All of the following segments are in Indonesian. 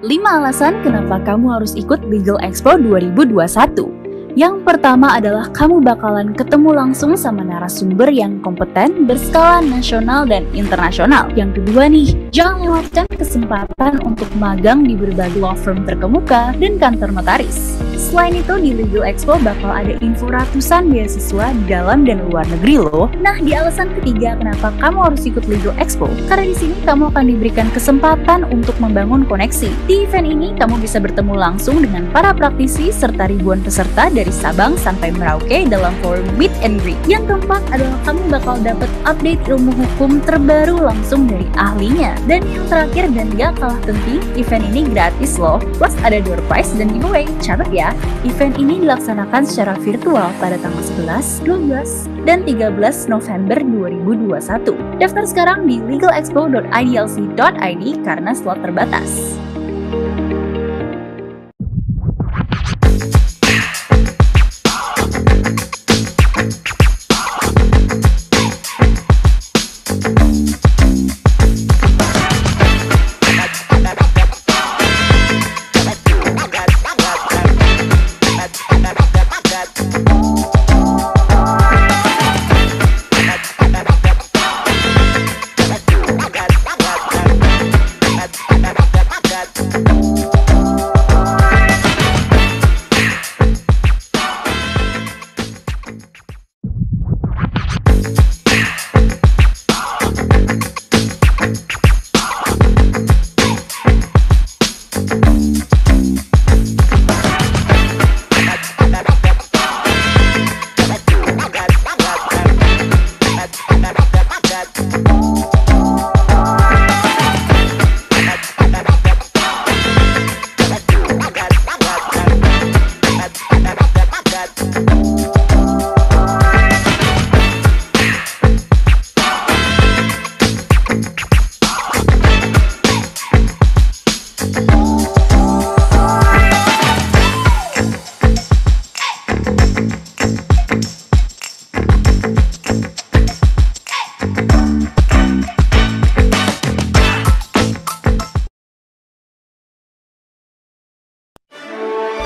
5 alasan kenapa kamu harus ikut Legal Expo 2021. Yang pertama adalah kamu bakalan ketemu langsung sama narasumber yang kompeten berskala nasional dan internasional. Yang kedua nih, jangan lewatkan kesempatan untuk magang di berbagai law firm terkemuka dan kantor notaris. Selain itu, di Legal Expo bakal ada info ratusan beasiswa di dalam dan luar negeri loh. Nah, di alasan ketiga kenapa kamu harus ikut Legal Expo, karena di sini kamu akan diberikan kesempatan untuk membangun koneksi. Di event ini, kamu bisa bertemu langsung dengan para praktisi serta ribuan peserta dari Sabang sampai Merauke dalam forum Meet and Greet. Yang keempat adalah kamu bakal dapat update ilmu hukum terbaru langsung dari ahlinya. Dan yang terakhir dan gak kalah penting, event ini gratis loh. Plus ada door prize dan giveaway. Catat ya, event ini dilaksanakan secara virtual pada tanggal 11, 12, dan 13 November 2021. Daftar sekarang di legalexpo.idlc.id karena slot terbatas.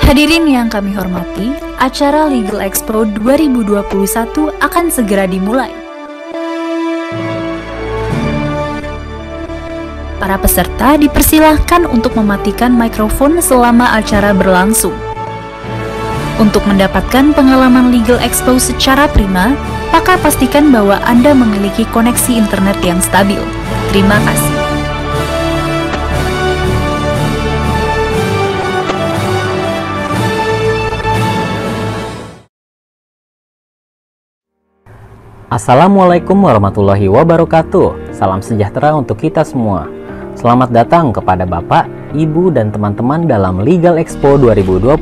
Hadirin yang kami hormati, acara Legal Expo 2021 akan segera dimulai. Para peserta dipersilahkan untuk mematikan mikrofon selama acara berlangsung. Untuk mendapatkan pengalaman Legal Expo secara prima, maka pastikan bahwa Anda memiliki koneksi internet yang stabil. Terima kasih. Assalamualaikum warahmatullahi wabarakatuh. Salam sejahtera untuk kita semua. Selamat datang kepada Bapak, Ibu, dan teman-teman dalam Legal Expo 2021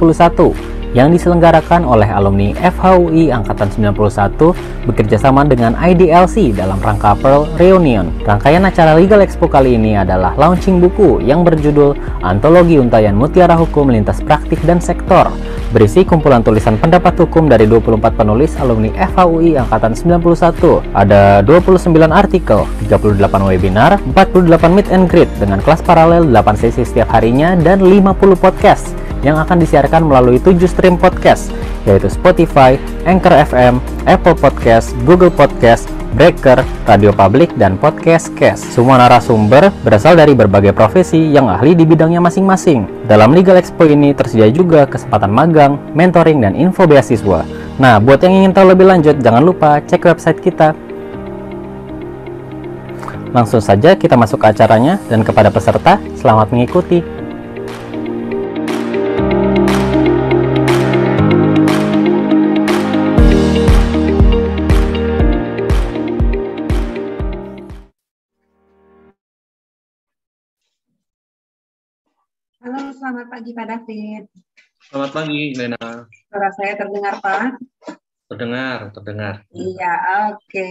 yang diselenggarakan oleh alumni FHUI Angkatan 91 bekerjasama dengan IDLC dalam rangka Pearl Reunion. Rangkaian acara Legal Expo kali ini adalah launching buku yang berjudul Antologi Untayan Mutiara Hukum Lintas Praktik dan Sektor, berisi kumpulan tulisan pendapat hukum dari 24 penulis alumni FHUI Angkatan 91. Ada 29 artikel, 38 webinar, 48 meet and greet dengan kelas paralel 8 sesi setiap harinya, dan 50 podcast yang akan disiarkan melalui 7 stream podcast, yaitu Spotify, Anchor FM, Apple Podcast, Google Podcast, Breaker, Radio Public, dan Podcast Cast. Semua narasumber berasal dari berbagai profesi yang ahli di bidangnya masing-masing. Dalam Legal Expo ini tersedia juga kesempatan magang, mentoring, dan info beasiswa. Nah, buat yang ingin tahu lebih lanjut, jangan lupa cek website kita. Langsung saja kita masuk ke acaranya, dan kepada peserta, selamat mengikuti. Halo, selamat pagi Pak David. Selamat pagi, Lena. Suara saya terdengar, Pak? Terdengar. Iya, oke.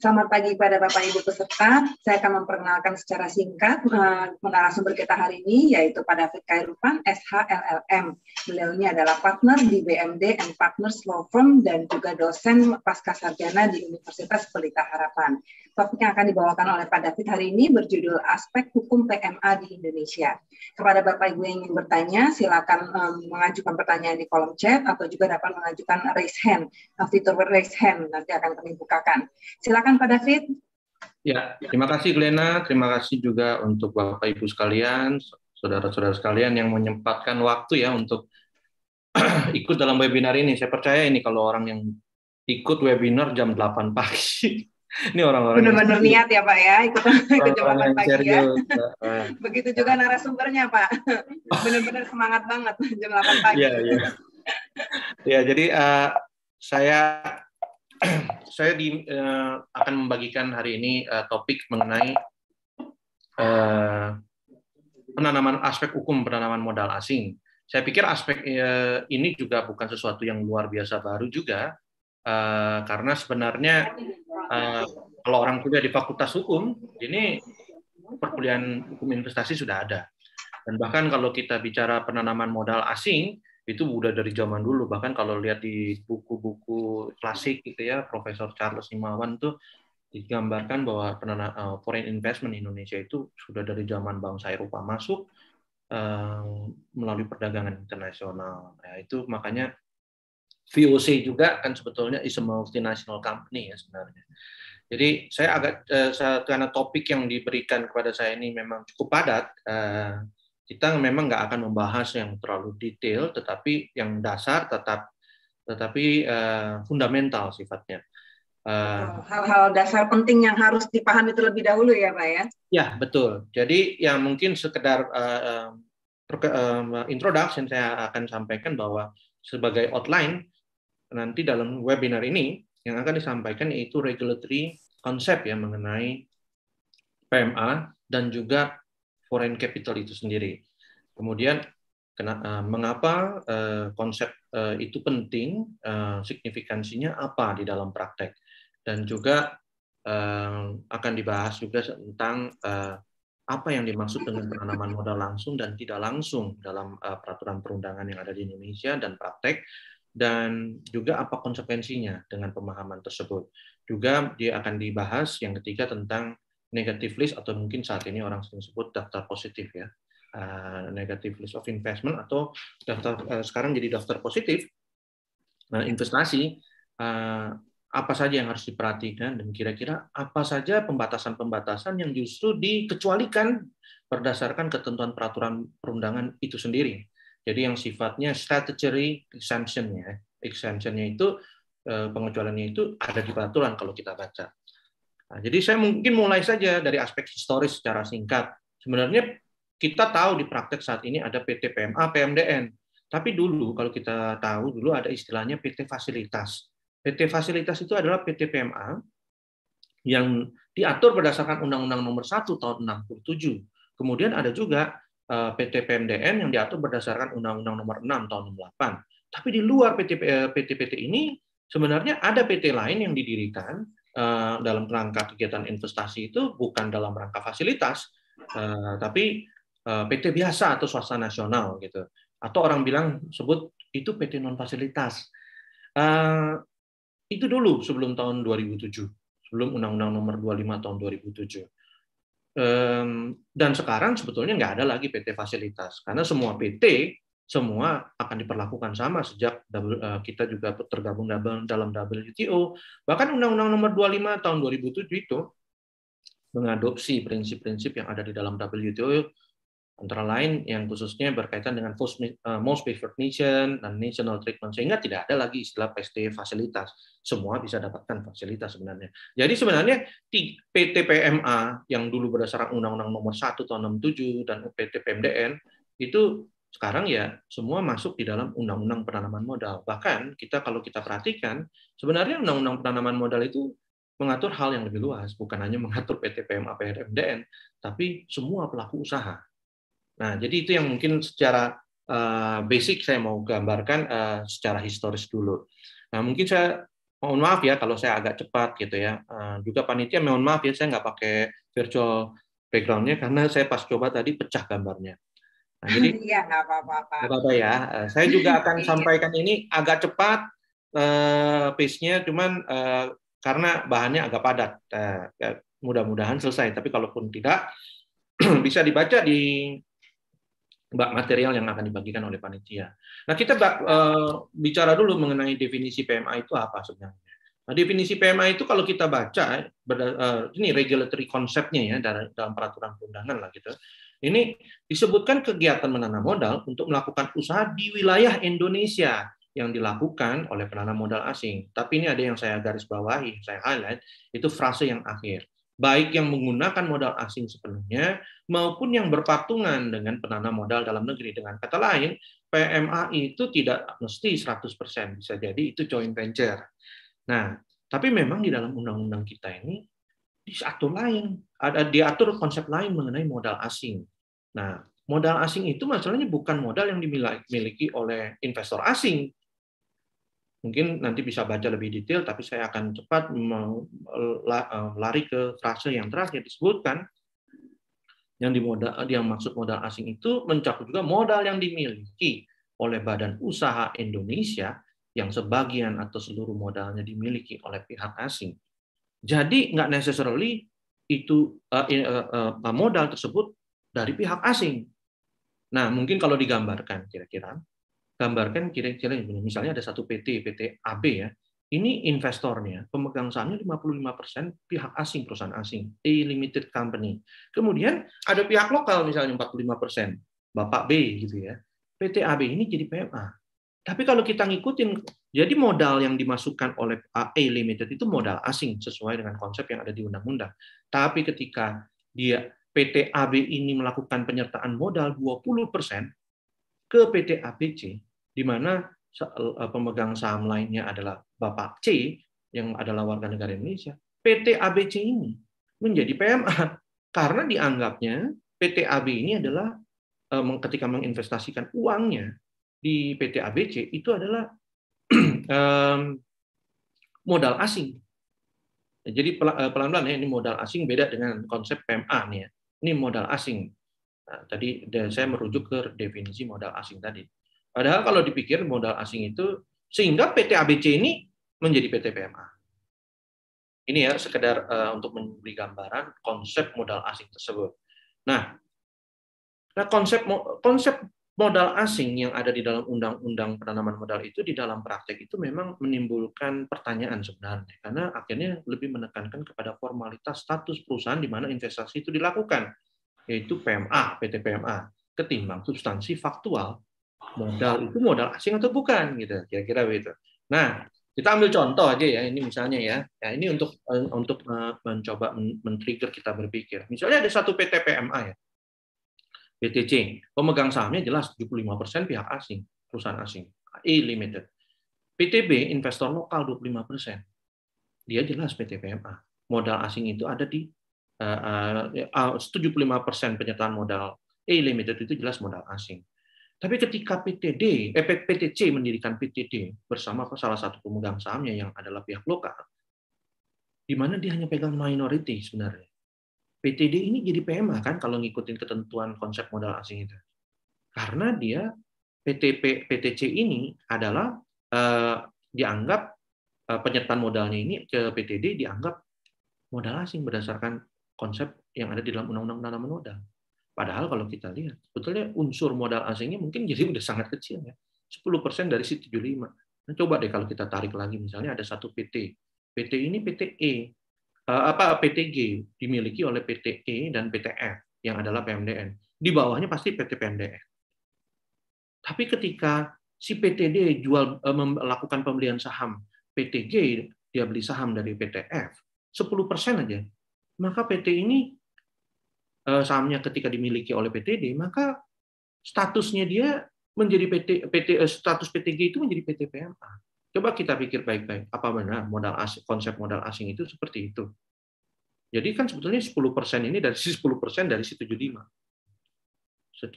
Selamat pagi pada Bapak Ibu peserta. Saya akan memperkenalkan secara singkat narasumber kita hari ini, yaitu Pak David Khairupan, SHLLM. Beliau ini adalah partner di BMD and Partners Law Firm dan juga dosen pascasarjana di Universitas Pelita Harapan. Topik yang akan dibawakan oleh Pak David hari ini berjudul Aspek Hukum PMA di Indonesia. Kepada Bapak Ibu yang ingin bertanya, silakan mengajukan pertanyaan di kolom chat atau juga dapat mengajukan raise hand. Fitur raise hand nanti akan kami bukakan. Silakan Pak David. Ya, terima kasih Glena, terima kasih juga untuk Bapak Ibu sekalian, saudara-saudara sekalian yang menyempatkan waktu ya untuk ikut dalam webinar ini. Saya percaya ini kalau orang yang ikut webinar jam 8 pagi. Ini orang-orang benar-benar niat ya Pak ya, ikut jam 8 pagi serius. Ya. Begitu juga narasumbernya Pak, benar-benar semangat banget jam 8 pagi. Iya, iya. Ya, jadi saya akan membagikan hari ini topik mengenai aspek hukum penanaman modal asing. Saya pikir aspek ini juga bukan sesuatu yang luar biasa baru juga, karena sebenarnya kalau orang kuliah di Fakultas Hukum, ini perkuliahan hukum investasi sudah ada. Dan bahkan kalau kita bicara penanaman modal asing, itu udah dari zaman dulu. Bahkan kalau lihat di buku-buku klasik gitu ya, Profesor Charles Himawan tuh digambarkan bahwa foreign investment Indonesia itu sudah dari zaman bangsa Eropa masuk melalui perdagangan internasional. Ya, itu makanya VOC juga kan sebetulnya is a multinational company ya sebenarnya. Jadi saya karena topik yang diberikan kepada saya ini memang cukup padat, kita memang nggak akan membahas yang terlalu detail, tetapi yang dasar tetapi fundamental sifatnya. Hal-hal dasar penting yang harus dipahami terlebih dahulu ya Pak ya? Ya, betul. Jadi yang mungkin sekedar introduction saya akan sampaikan bahwa sebagai outline nanti dalam webinar ini yang akan disampaikan yaitu regulatory konsep ya mengenai PMA dan juga foreign capital itu sendiri. Kemudian mengapa konsep itu penting, signifikansinya apa di dalam praktek, dan juga akan dibahas juga tentang apa yang dimaksud dengan penanaman modal langsung dan tidak langsung dalam peraturan perundangan yang ada di Indonesia dan praktek, dan juga apa konsekuensinya dengan pemahaman tersebut. Juga dia akan dibahas yang ketiga tentang negative list atau mungkin saat ini orang sering sebut daftar positif ya, negative list of investment atau daftar sekarang jadi daftar positif investasi. Apa saja yang harus diperhatikan dan kira-kira apa saja pembatasan-pembatasan yang justru dikecualikan berdasarkan ketentuan peraturan perundangan itu sendiri. Jadi yang sifatnya statutory exemption-nya. Exemption-nya itu, pengecualiannya itu ada di peraturan kalau kita baca. Nah, jadi saya mungkin mulai saja dari aspek historis secara singkat. Sebenarnya kita tahu di praktek saat ini ada PT PMA, PMDN. Tapi dulu kalau kita tahu dulu ada istilahnya PT Fasilitas. PT Fasilitas itu adalah PT PMA yang diatur berdasarkan Undang-Undang Nomor 1 Tahun 67. Kemudian ada juga PT PMDN yang diatur berdasarkan Undang-Undang Nomor 6 Tahun 68. Tapi di luar PT-PT ini sebenarnya ada PT lain yang didirikan dalam rangka kegiatan investasi itu bukan dalam rangka fasilitas, tapi PT biasa atau swasta nasional gitu. Atau orang bilang sebut itu PT non fasilitas. Itu dulu sebelum tahun 2007, sebelum Undang-Undang Nomor 25 Tahun 2007. Dan sekarang sebetulnya nggak ada lagi PT fasilitas, karena semua PT semua akan diperlakukan sama sejak kita juga tergabung dalam WTO. Bahkan Undang-Undang Nomor 25 Tahun 2007 itu mengadopsi prinsip-prinsip yang ada di dalam WTO, antara lain yang khususnya berkaitan dengan most favored nation dan national treatment, sehingga tidak ada lagi istilah PT fasilitas. Semua bisa dapatkan fasilitas sebenarnya. Jadi sebenarnya PT PMA yang dulu berdasarkan Undang-Undang Nomor 1 Tahun 67 dan PT PMDN itu sekarang ya semua masuk di dalam Undang-Undang Penanaman Modal. Bahkan kalau kita perhatikan sebenarnya Undang-Undang Penanaman Modal itu mengatur hal yang lebih luas, bukan hanya mengatur PT PMA PMDN, tapi semua pelaku usaha. Nah, jadi itu yang mungkin secara basic saya mau gambarkan secara historis dulu. Nah, mungkin saya mohon maaf ya kalau saya agak cepat gitu ya. Juga panitia mohon maaf ya saya nggak pakai virtual background-nya karena saya pas coba tadi pecah gambarnya. Nah, jadi ya, nggak apa-apa ya. Saya juga akan sampaikan ini agak cepat pace-nya, cuman karena bahannya agak padat. mudah-mudahan selesai. Tapi kalaupun tidak, bisa dibaca di material yang akan dibagikan oleh panitia. Nah, kita bicara dulu mengenai definisi PMA itu apa sebenarnya. Nah, definisi PMA itu kalau kita baca, ini regulatory konsepnya ya dalam peraturan perundangan lah gitu. Ini disebutkan kegiatan menanam modal untuk melakukan usaha di wilayah Indonesia yang dilakukan oleh penanam modal asing. Tapi ini ada yang saya garis bawahi, saya highlight, itu frase yang akhir. Baik yang menggunakan modal asing sepenuhnya maupun yang berpatungan dengan penanam modal dalam negeri. Dengan kata lain, PMA itu tidak mesti 100%, bisa jadi itu joint venture. Nah, tapi memang di dalam undang-undang kita ini diatur konsep lain mengenai modal asing. Nah, modal asing itu masalahnya bukan modal yang dimiliki oleh investor asing. Mungkin nanti bisa baca lebih detail, tapi saya akan cepat lari ke frase yang terakhir disebutkan. Yang maksud modal asing itu mencakup juga modal yang dimiliki oleh badan usaha Indonesia yang sebagian atau seluruh modalnya dimiliki oleh pihak asing. Jadi nggak necessarily itu modal tersebut dari pihak asing. Nah, mungkin kalau digambarkan kira-kira misalnya ada satu PT AB ya. Ini investornya, pemegang sahamnya 55% pihak asing, perusahaan asing, A Limited Company. Kemudian ada pihak lokal misalnya 45%, Bapak B gitu ya. PT AB ini jadi PMA. Tapi kalau kita ngikutin, jadi modal yang dimasukkan oleh A Limited itu modal asing sesuai dengan konsep yang ada di undang-undang. Tapi ketika PT AB ini melakukan penyertaan modal 20% ke PT ABC, di mana pemegang saham lainnya adalah Bapak C, yang adalah warga negara Indonesia, PT ABC ini menjadi PMA, karena dianggapnya PT AB ini adalah ketika menginvestasikan uangnya di PT ABC, itu adalah modal asing. Jadi pelan-pelan ya, ini modal asing beda dengan konsep PMA nih ya. Ini modal asing. Nah, tadi saya merujuk ke definisi modal asing tadi. Padahal kalau dipikir modal asing itu sehingga PT ABC ini menjadi PT PMA. Ini ya sekedar untuk memberi gambaran konsep modal asing tersebut. Nah konsep modal asing yang ada di dalam undang-undang penanaman modal itu di dalam praktek itu memang menimbulkan pertanyaan sebenarnya, karena akhirnya lebih menekankan kepada formalitas status perusahaan di mana investasi itu dilakukan, yaitu PMA, PT PMA, ketimbang substansi faktual modal itu modal asing atau bukan, gitu, kira-kira begitu. Nah, kita ambil contoh aja ya, ini misalnya ya, ini untuk mencoba men-trigger kita berpikir. Misalnya ada satu PT PMA ya, PTC, pemegang sahamnya jelas 75% pihak asing, perusahaan asing, A Limited. PTB, investor lokal 25%. Dia jelas PT PMA. Modal asing itu ada di 75% penyertaan modal A Limited itu jelas modal asing. Tapi ketika PTC mendirikan PTD bersama salah satu pemegang sahamnya yang adalah pihak lokal, di mana dia hanya pegang minority sebenarnya. PTD ini jadi PMA kan kalau ngikutin ketentuan konsep modal asing itu. Karena dia PTC ini adalah dianggap penyertaan modalnya ini ke PTD dianggap modal asing berdasarkan konsep yang ada di dalam undang-undang penanaman modal. Padahal kalau kita lihat, sebetulnya unsur modal asingnya mungkin jadi udah sangat kecil ya. 10% dari si 75. Nah, coba deh kalau kita tarik lagi, misalnya ada satu PT. PT ini PTE, PTG dimiliki oleh PTE dan PTF yang adalah PMDN. Di bawahnya pasti PT PMDN. Tapi ketika si PTD melakukan pembelian saham PTG, dia beli saham dari PTF 10% aja, maka PT ini sahamnya ketika dimiliki oleh PTD, maka statusnya dia menjadi status PTG itu menjadi PT PMA. Coba kita pikir baik-baik, apa benar konsep modal asing itu seperti itu? Jadi kan sebetulnya 10% ini dari 10% dari si 75.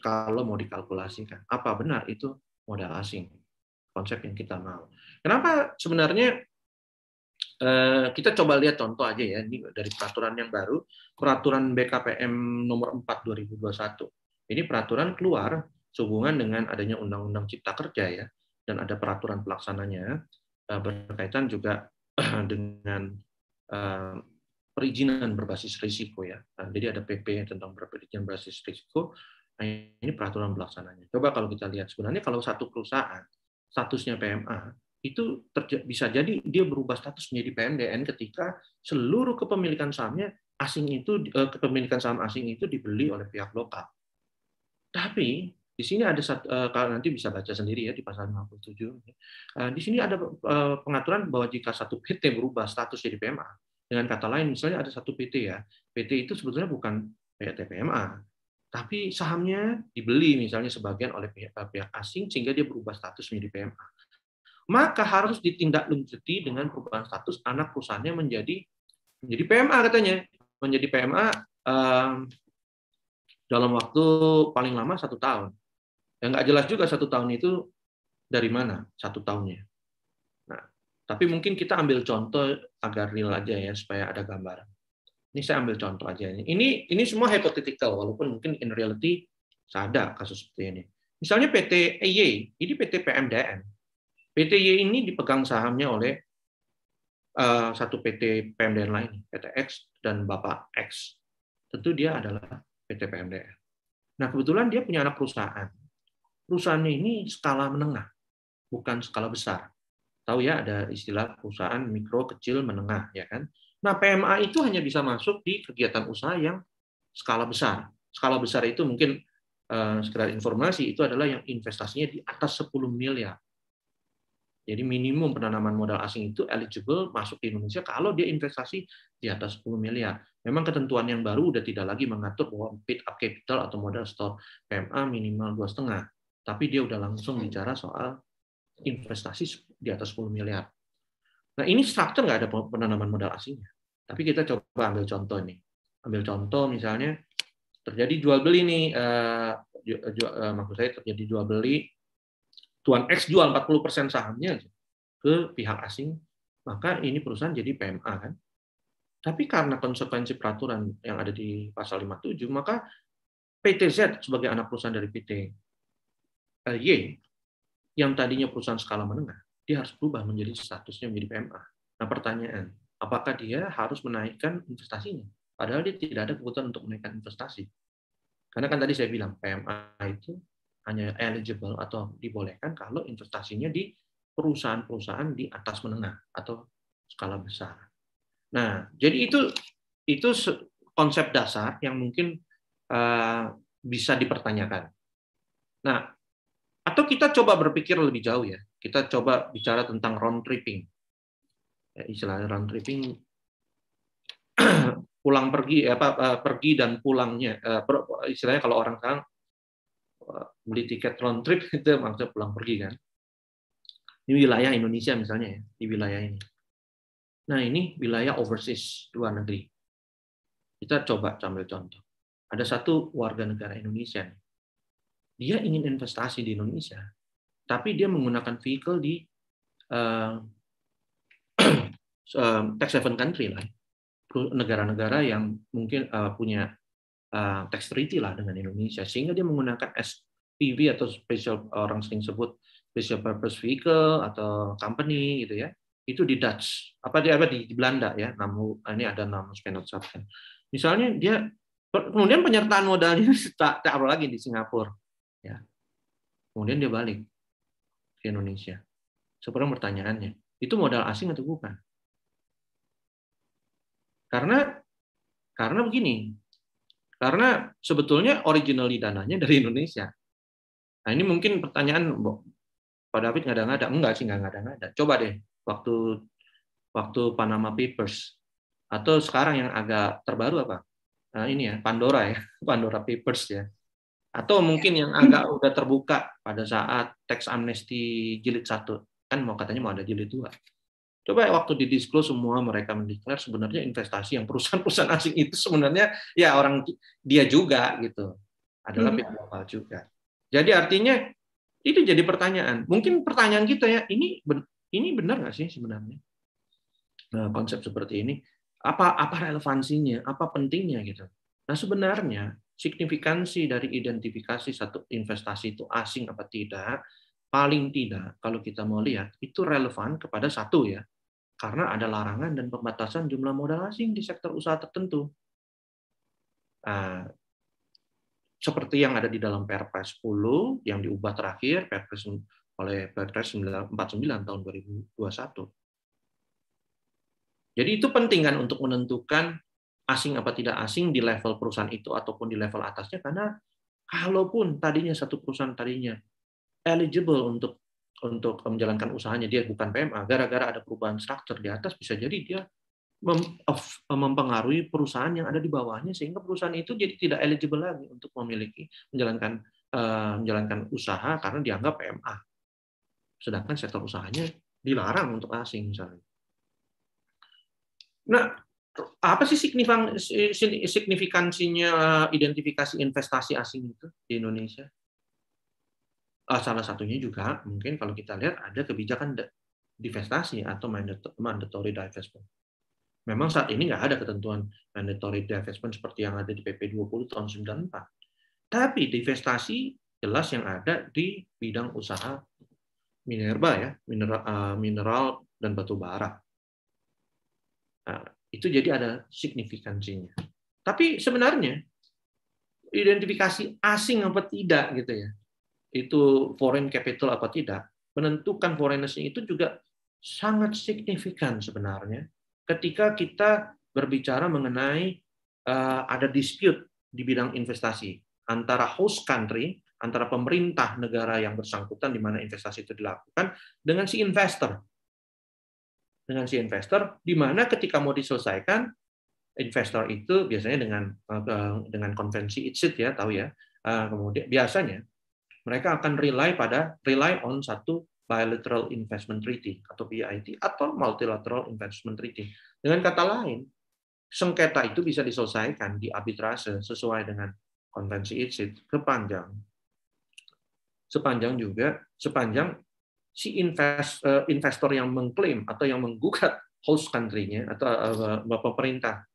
Kalau mau dikalkulasikan, apa benar itu modal asing? Konsep yang kita mau. Kenapa sebenarnya kita coba lihat contoh aja ya, ini dari peraturan yang baru, peraturan BKPM nomor 4 2021. Ini peraturan keluar sehubungan dengan adanya Undang-Undang Cipta Kerja ya, dan ada peraturan pelaksananya berkaitan juga dengan perizinan berbasis risiko ya. Nah, jadi ada PP tentang perizinan berbasis risiko. Nah, ini peraturan pelaksananya. Coba kalau kita lihat sebenarnya kalau satu perusahaan statusnya PMA itu bisa jadi dia berubah status menjadi PMDN ketika seluruh kepemilikan sahamnya kepemilikan saham asing itu dibeli oleh pihak lokal. Tapi di sini ada kalau nanti bisa baca sendiri ya di pasal 57. Di sini ada pengaturan bahwa jika satu PT berubah status jadi PMA, dengan kata lain misalnya ada satu PT ya, PT itu sebetulnya bukan PT PMA, tapi sahamnya dibeli misalnya sebagian oleh pihak asing sehingga dia berubah status menjadi PMA. Maka harus ditindaklanjuti dengan perubahan status anak perusahaannya menjadi PMA katanya, menjadi PMA dalam waktu paling lama 1 tahun. Yang nggak jelas juga 1 tahun itu dari mana 1 tahunnya. Nah, tapi mungkin kita ambil contoh agar real aja ya supaya ada gambaran. Ini saya ambil contoh aja. Ini semua hypothetical walaupun mungkin in reality ada kasus seperti ini. Misalnya PT Y, ini PT PMDN. PT Y ini dipegang sahamnya oleh satu PT PMDN lain, PT X dan Bapak X. Tentu dia adalah PT PMDN. Nah, kebetulan dia punya anak perusahaan. Perusahaannya ini skala menengah, bukan skala besar. Tahu ya, ada istilah perusahaan mikro, kecil, menengah, ya kan? Nah, PMA itu hanya bisa masuk di kegiatan usaha yang skala besar. Skala besar itu mungkin sekedar informasi, itu adalah yang investasinya di atas 10 miliar. Jadi minimum penanaman modal asing itu eligible masuk di Indonesia kalau dia investasi di atas 10 miliar. Memang ketentuan yang baru udah tidak lagi mengatur bahwa paid up capital atau modal store PMA minimal 2,5. Tapi dia udah langsung bicara soal investasi di atas 10 miliar. Nah, ini struktur nggak ada penanaman modal asingnya. Tapi kita coba ambil contoh nih. Ambil contoh misalnya terjadi jual beli nih, maksud saya terjadi jual beli, Tuan X jual 40% sahamnya ke pihak asing, maka ini perusahaan jadi PMA kan. Tapi karena konsekuensi peraturan yang ada di pasal 57, maka PT Z sebagai anak perusahaan dari PT Y, yang tadinya perusahaan skala menengah, dia harus berubah menjadi statusnya menjadi PMA. Nah, pertanyaan, apakah dia harus menaikkan investasinya? Padahal dia tidak ada kebutuhan untuk menaikkan investasi. Karena kan tadi saya bilang, PMA itu hanya eligible atau dibolehkan kalau investasinya di perusahaan-perusahaan di atas menengah atau skala besar. Nah, jadi itu konsep dasar yang mungkin bisa dipertanyakan. Nah, atau kita coba berpikir lebih jauh ya. Kita coba bicara tentang round tripping. Ya, istilahnya round tripping pulang pergi pergi dan pulangnya. Istilahnya kalau orang sekarang beli tiket round trip itu maksudnya pulang pergi kan. Ini wilayah Indonesia misalnya ya, di wilayah ini. Nah, ini wilayah overseas, luar negeri. Kita coba ambil contoh. Ada satu warga negara Indonesia. Dia ingin investasi di Indonesia, tapi dia menggunakan vehicle di tax haven country lah. Negara-negara yang mungkin punya tax treaty lah dengan Indonesia, sehingga dia menggunakan SPV atau special, orang sering sebut special purpose vehicle atau company gitu ya. Itu di Dutch, di Belanda ya. Ini ada nama Spenotsappen. Misalnya dia kemudian penyertaan modalnya taruh lagi di Singapura, ya. Kemudian dia balik ke Indonesia. Sekarang pertanyaannya, itu modal asing atau bukan? Karena begini. Karena sebetulnya originally dananya dari Indonesia. Nah, ini mungkin pertanyaan, Pak David ngada-ngada. Enggak sih, nggak ngada-ngada. Coba deh, waktu Panama Papers. Atau sekarang yang agak terbaru apa? Nah, ini ya, Pandora ya. Pandora Papers ya. Atau mungkin yang agak udah terbuka pada saat tax amnesty jilid 1. Kan katanya mau ada jilid 2. Coba waktu di-disclose semua mereka mendeklar sebenarnya investasi yang perusahaan-perusahaan asing itu sebenarnya ya orang dia juga gitu. Adalah pihak lokal juga. Jadi artinya itu jadi pertanyaan. Mungkin pertanyaan kita ya, ini benar nggak sih sebenarnya? Nah, konsep seperti ini apa relevansinya, apa pentingnya gitu. Nah, sebenarnya signifikansi dari identifikasi satu investasi itu asing apa tidak, paling tidak kalau kita mau lihat itu relevan kepada satu ya. karena ada larangan dan pembatasan jumlah modal asing di sektor usaha tertentu. Seperti yang ada di dalam Perpres 10 yang diubah terakhir oleh Perpres 49 tahun 2021. Jadi itu penting kan untuk menentukan asing apa tidak asing di level perusahaan itu ataupun di level atasnya, karena kalaupun tadinya satu perusahaan tadinya eligible untuk menjalankan usahanya, dia bukan PMA, gara-gara ada perubahan struktur di atas, bisa jadi dia mempengaruhi perusahaan yang ada di bawahnya, sehingga perusahaan itu jadi tidak eligible lagi untuk menjalankan usaha karena dianggap PMA. Sedangkan sektor usahanya dilarang untuk asing misalnya. Nah, apa sih signifikansinya identifikasi investasi asing itu di Indonesia? Salah satunya juga mungkin kalau kita lihat ada kebijakan divestasi atau mandatory divestment. Memang saat ini nggak ada ketentuan mandatory divestment seperti yang ada di PP 20 tahun 94. Tapi divestasi jelas yang ada di bidang usaha minerba ya, mineral dan batu bara. Nah, itu jadi ada signifikansinya. Tapi sebenarnya identifikasi asing apa tidak gitu ya, itu foreign capital apa tidak, menentukan foreigners itu juga sangat signifikan sebenarnya ketika kita berbicara mengenai ada dispute di bidang investasi antara host country, antara pemerintah negara yang bersangkutan di mana investasi itu dilakukan dengan si investor. Dengan si investor, di mana ketika mau diselesaikan, investor itu biasanya dengan konvensi ICSID ya, tahu ya. Kemudian biasanya mereka akan rely on satu bilateral investment treaty atau BIT atau multilateral investment treaty. Dengan kata lain, sengketa itu bisa diselesaikan di arbitrase sesuai dengan konvensi ICSID sepanjang si investor yang mengklaim atau yang menggugat host country-nya atau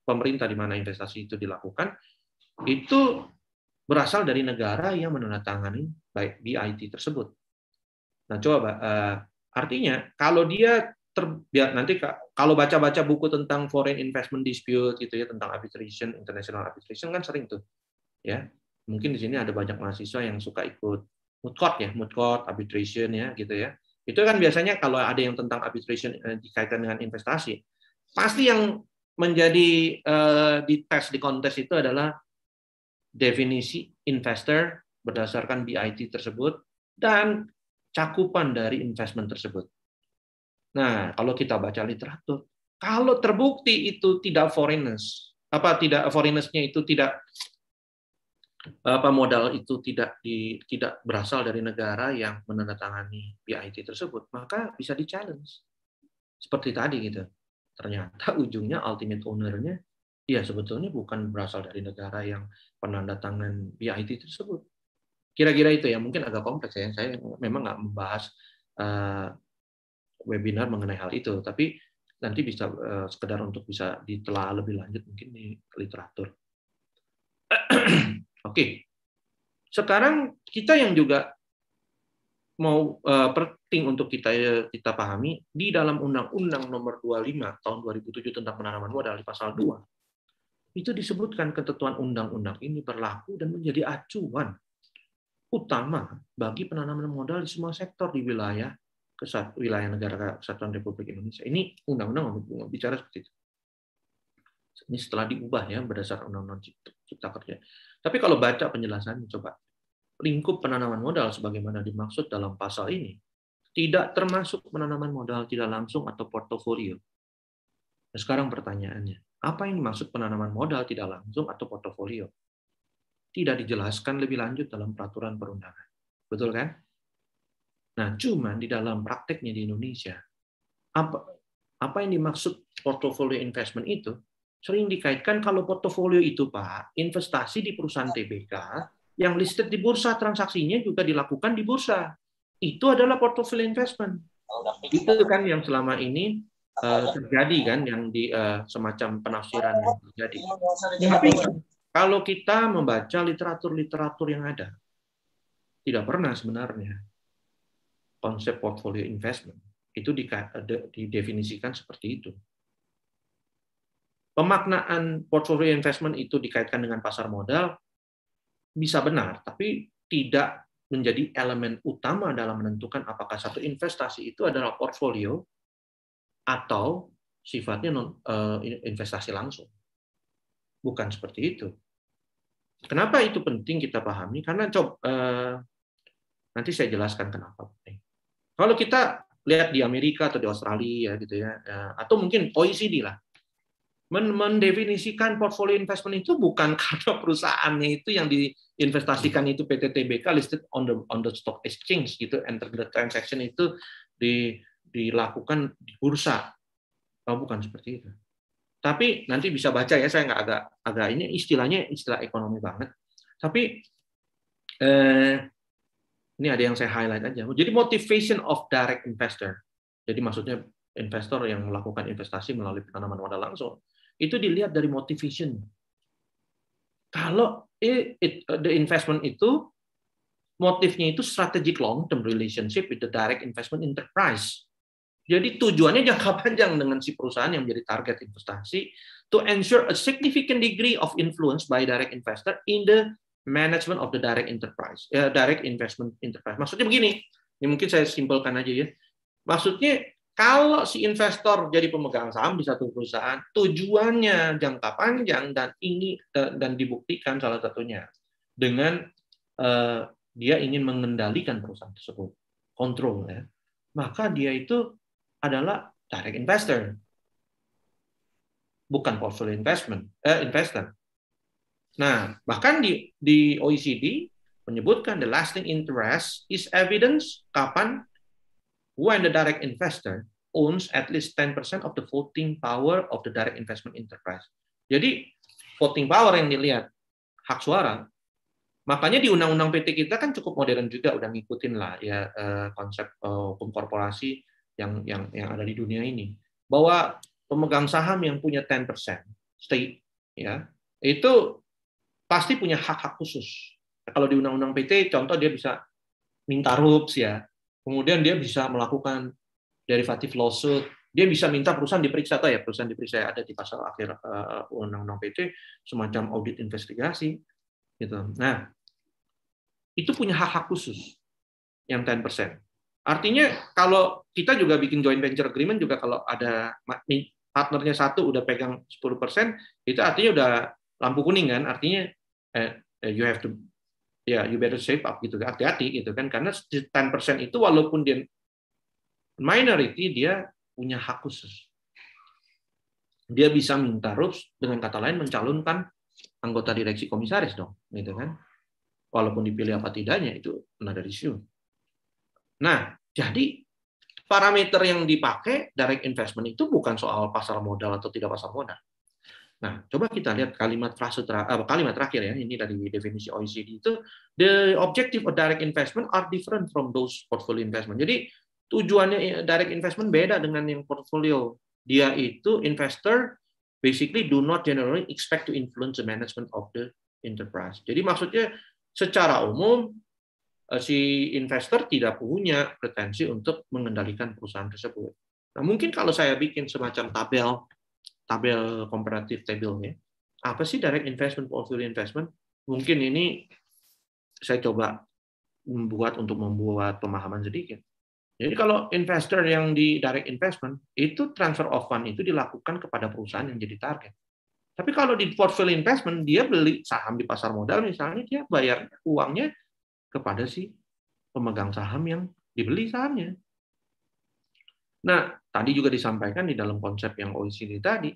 pemerintah di mana investasi itu dilakukan itu berasal dari negara yang menandatangani BIT tersebut. Nah, coba artinya kalau nanti kalau baca-baca buku tentang foreign investment dispute gitu ya, tentang arbitration, international arbitration kan sering tuh ya. Mungkin di sini ada banyak mahasiswa yang suka ikut moot court arbitration ya gitu ya. Itu kan biasanya kalau ada yang tentang arbitration dikaitkan dengan investasi, pasti yang menjadi di kontes itu adalah definisi investor berdasarkan BIT tersebut dan cakupan dari investment tersebut. Nah, kalau kita baca literatur, kalau terbukti itu tidak foreigners-nya itu tidak modal itu tidak berasal dari negara yang menandatangani BIT tersebut, maka bisa di-challenge. Seperti tadi gitu. Ternyata ujungnya ultimate owner-nya ya sebetulnya bukan berasal dari negara yang penandatangan BIT tersebut. Kira-kira itu ya, mungkin agak kompleks ya. Saya memang nggak membahas webinar mengenai hal itu, tapi nanti bisa sekedar untuk bisa ditelaah lebih lanjut mungkin di literatur. Oke, sekarang kita yang juga mau penting untuk kita pahami di dalam Undang-Undang Nomor 25 Tahun 2007 tentang penanaman modal di pasal 2 itu disebutkan ketentuan undang-undang ini berlaku dan menjadi acuan utama bagi penanaman modal di semua sektor di wilayah negara Kesatuan Republik Indonesia. Ini undang-undang bicara seperti itu. Ini setelah diubah ya berdasarkan Undang-Undang Cipta Kerja. Tapi kalau baca penjelasannya, coba lingkup penanaman modal sebagaimana dimaksud dalam pasal ini tidak termasuk penanaman modal tidak langsung atau portofolio. Nah, sekarang pertanyaannya, apa yang dimaksud penanaman modal tidak langsung atau portofolio? Tidak dijelaskan lebih lanjut dalam peraturan perundangan. Betul kan? Nah, cuman di dalam prakteknya di Indonesia, apa yang dimaksud portofolio investment itu sering dikaitkan kalau portofolio itu, Pak, investasi di perusahaan TBK yang listed di bursa, transaksinya juga dilakukan di bursa. Itu adalah portofolio investment. Itu kan yang selama ini terjadi kan, yang di semacam penafsiran yang terjadi. Tapi kalau kita membaca literatur yang ada, tidak pernah sebenarnya konsep portfolio investment itu didefinisikan seperti itu. Pemaknaan portfolio investment itu dikaitkan dengan pasar modal bisa benar, tapi tidak menjadi elemen utama dalam menentukan apakah satu investasi itu adalah portfolio atau sifatnya investasi langsung. Bukan seperti itu. Kenapa itu penting kita pahami? Karena nanti saya jelaskan kenapa penting. Kalau kita lihat di Amerika atau di Australia gitu ya, atau mungkin OECD lah, mendefinisikan portfolio investment itu bukan karena perusahaannya itu yang diinvestasikan itu PT TBK listed on the stock exchange gitu, enter the transaction itu dilakukan di bursa. Bukan seperti itu. Tapi nanti bisa baca ya, saya nggak agak ini istilahnya istilah ekonomi banget. Tapi ini ada yang saya highlight aja. Jadi motivation of direct investor. Jadi maksudnya investor yang melakukan investasi melalui penanaman modal langsung. Itu dilihat dari motivation. Kalau the investment itu motifnya itu strategic long-term relationship with the direct investment enterprise. Jadi tujuannya jangka panjang dengan si perusahaan yang menjadi target investasi to ensure a significant degree of influence by direct investor in the management of the direct enterprise, direct investment enterprise. Maksudnya begini, ini mungkin saya simpelkan aja ya. Maksudnya kalau si investor jadi pemegang saham di satu perusahaan, tujuannya jangka panjang dan dibuktikan salah satunya dengan dia ingin mengendalikan perusahaan tersebut, kontrol ya. Maka dia itu adalah direct investor, bukan portfolio investor. Nah, bahkan di OECD menyebutkan the lasting interest is evidence kapan when the direct investor owns at least 10% of the voting power of the direct investment enterprise. Jadi voting power yang dilihat, hak suara. Makanya di undang-undang PT kita kan cukup modern juga, udah ngikutin lah ya konsep hukum korporasi yang ada di dunia ini. Bahwa pemegang saham yang punya 10% stake ya, itu pasti punya hak-hak khusus. Kalau di undang-undang PT contoh dia bisa minta rups ya. Kemudian dia bisa melakukan derivative lawsuit, dia bisa minta perusahaan diperiksa, atau ya perusahaan diperiksa ada di pasal akhir undang-undang PT semacam audit investigasi gitu. Nah, itu punya hak-hak khusus yang 10%. Artinya kalau kita juga bikin joint venture agreement juga kalau ada partnernya satu udah pegang 10%, itu artinya udah lampu kuning kan, artinya you have to you better shape up gitu, hati-hati gitu kan, karena 10% itu walaupun dia minority dia punya hak khusus. Dia bisa minta rups, dengan kata lain mencalonkan anggota direksi komisaris dong, gitu kan. Walaupun dipilih apa tidaknya itu another issue. Nah, jadi parameter yang dipakai direct investment itu bukan soal pasar modal atau tidak pasar modal. Nah, coba kita lihat kalimat terakhir ya, ini dari definisi OECD itu, the objective of direct investment are different from those portfolio investment. Jadi tujuannya direct investment beda dengan yang portfolio. Dia itu investor basically do not generally expect to influence the management of the enterprise. Jadi maksudnya secara umum si investor tidak punya pretensi untuk mengendalikan perusahaan tersebut. Nah, mungkin kalau saya bikin semacam tabel comparative table ya. Apa sih direct investment, portfolio investment? Mungkin ini saya coba membuat pemahaman sedikit. Jadi kalau investor yang di direct investment, itu transfer of fund itu dilakukan kepada perusahaan yang jadi target. Tapi kalau di portfolio investment, dia beli saham di pasar modal misalnya, dia bayar uangnya kepada si pemegang saham yang dibeli sahamnya. Nah, tadi juga disampaikan di dalam konsep yang OECD tadi,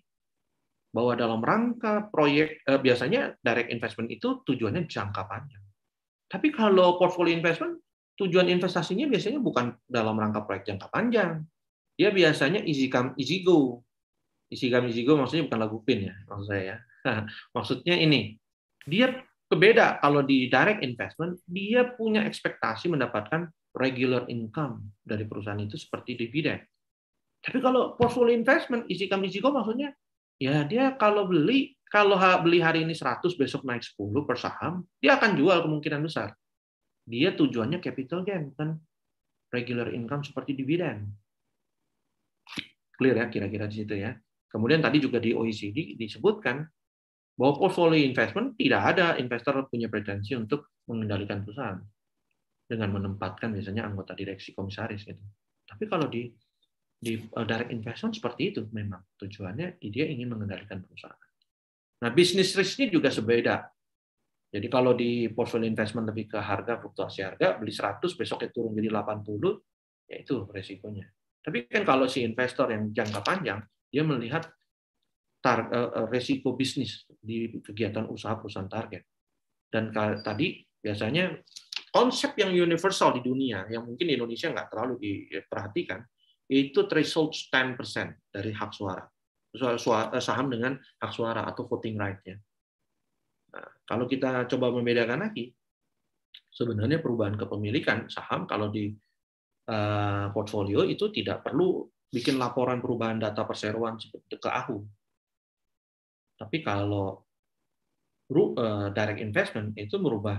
bahwa dalam rangka proyek, biasanya direct investment itu tujuannya jangka panjang. Tapi kalau portfolio investment, tujuan investasinya biasanya bukan dalam rangka proyek jangka panjang. Dia biasanya easy come, easy go. Easy come, easy go maksudnya bukan lagu PIN ya, maksud saya. Maksudnya ini, dia berbeda kalau di direct investment, dia punya ekspektasi mendapatkan regular income dari perusahaan itu seperti dividen. Tapi kalau portfolio investment, easy come, easy go maksudnya, ya dia kalau beli hari ini 100, besok naik 10 per saham, dia akan jual kemungkinan besar. Dia tujuannya capital gain, bukan regular income seperti dividen. Clear ya kira-kira di situ ya. Kemudian tadi juga di OECD disebutkan bahwa portfolio investment tidak ada investor punya pretensi untuk mengendalikan perusahaan dengan menempatkan biasanya anggota direksi komisaris gitu. Tapi kalau di direct investment seperti itu memang tujuannya dia ingin mengendalikan perusahaan. Nah, bisnis risknya juga sebeda. Jadi kalau di portfolio investment lebih ke harga, fluktuasi harga, beli 100 besoknya turun jadi 80, ya itu resikonya. Tapi kan kalau si investor yang jangka panjang, dia melihat resiko bisnis di kegiatan usaha perusahaan target. Dan tadi biasanya konsep yang universal di dunia, yang mungkin di Indonesia nggak terlalu diperhatikan, itu threshold 10% dari hak suara. Saham dengan hak suara atau voting right-nya. Nah, kalau kita coba membedakan lagi, sebenarnya perubahan kepemilikan saham kalau di portfolio itu tidak perlu bikin laporan perubahan data perseroan seperti ke AHU. Tapi kalau direct investment itu merubah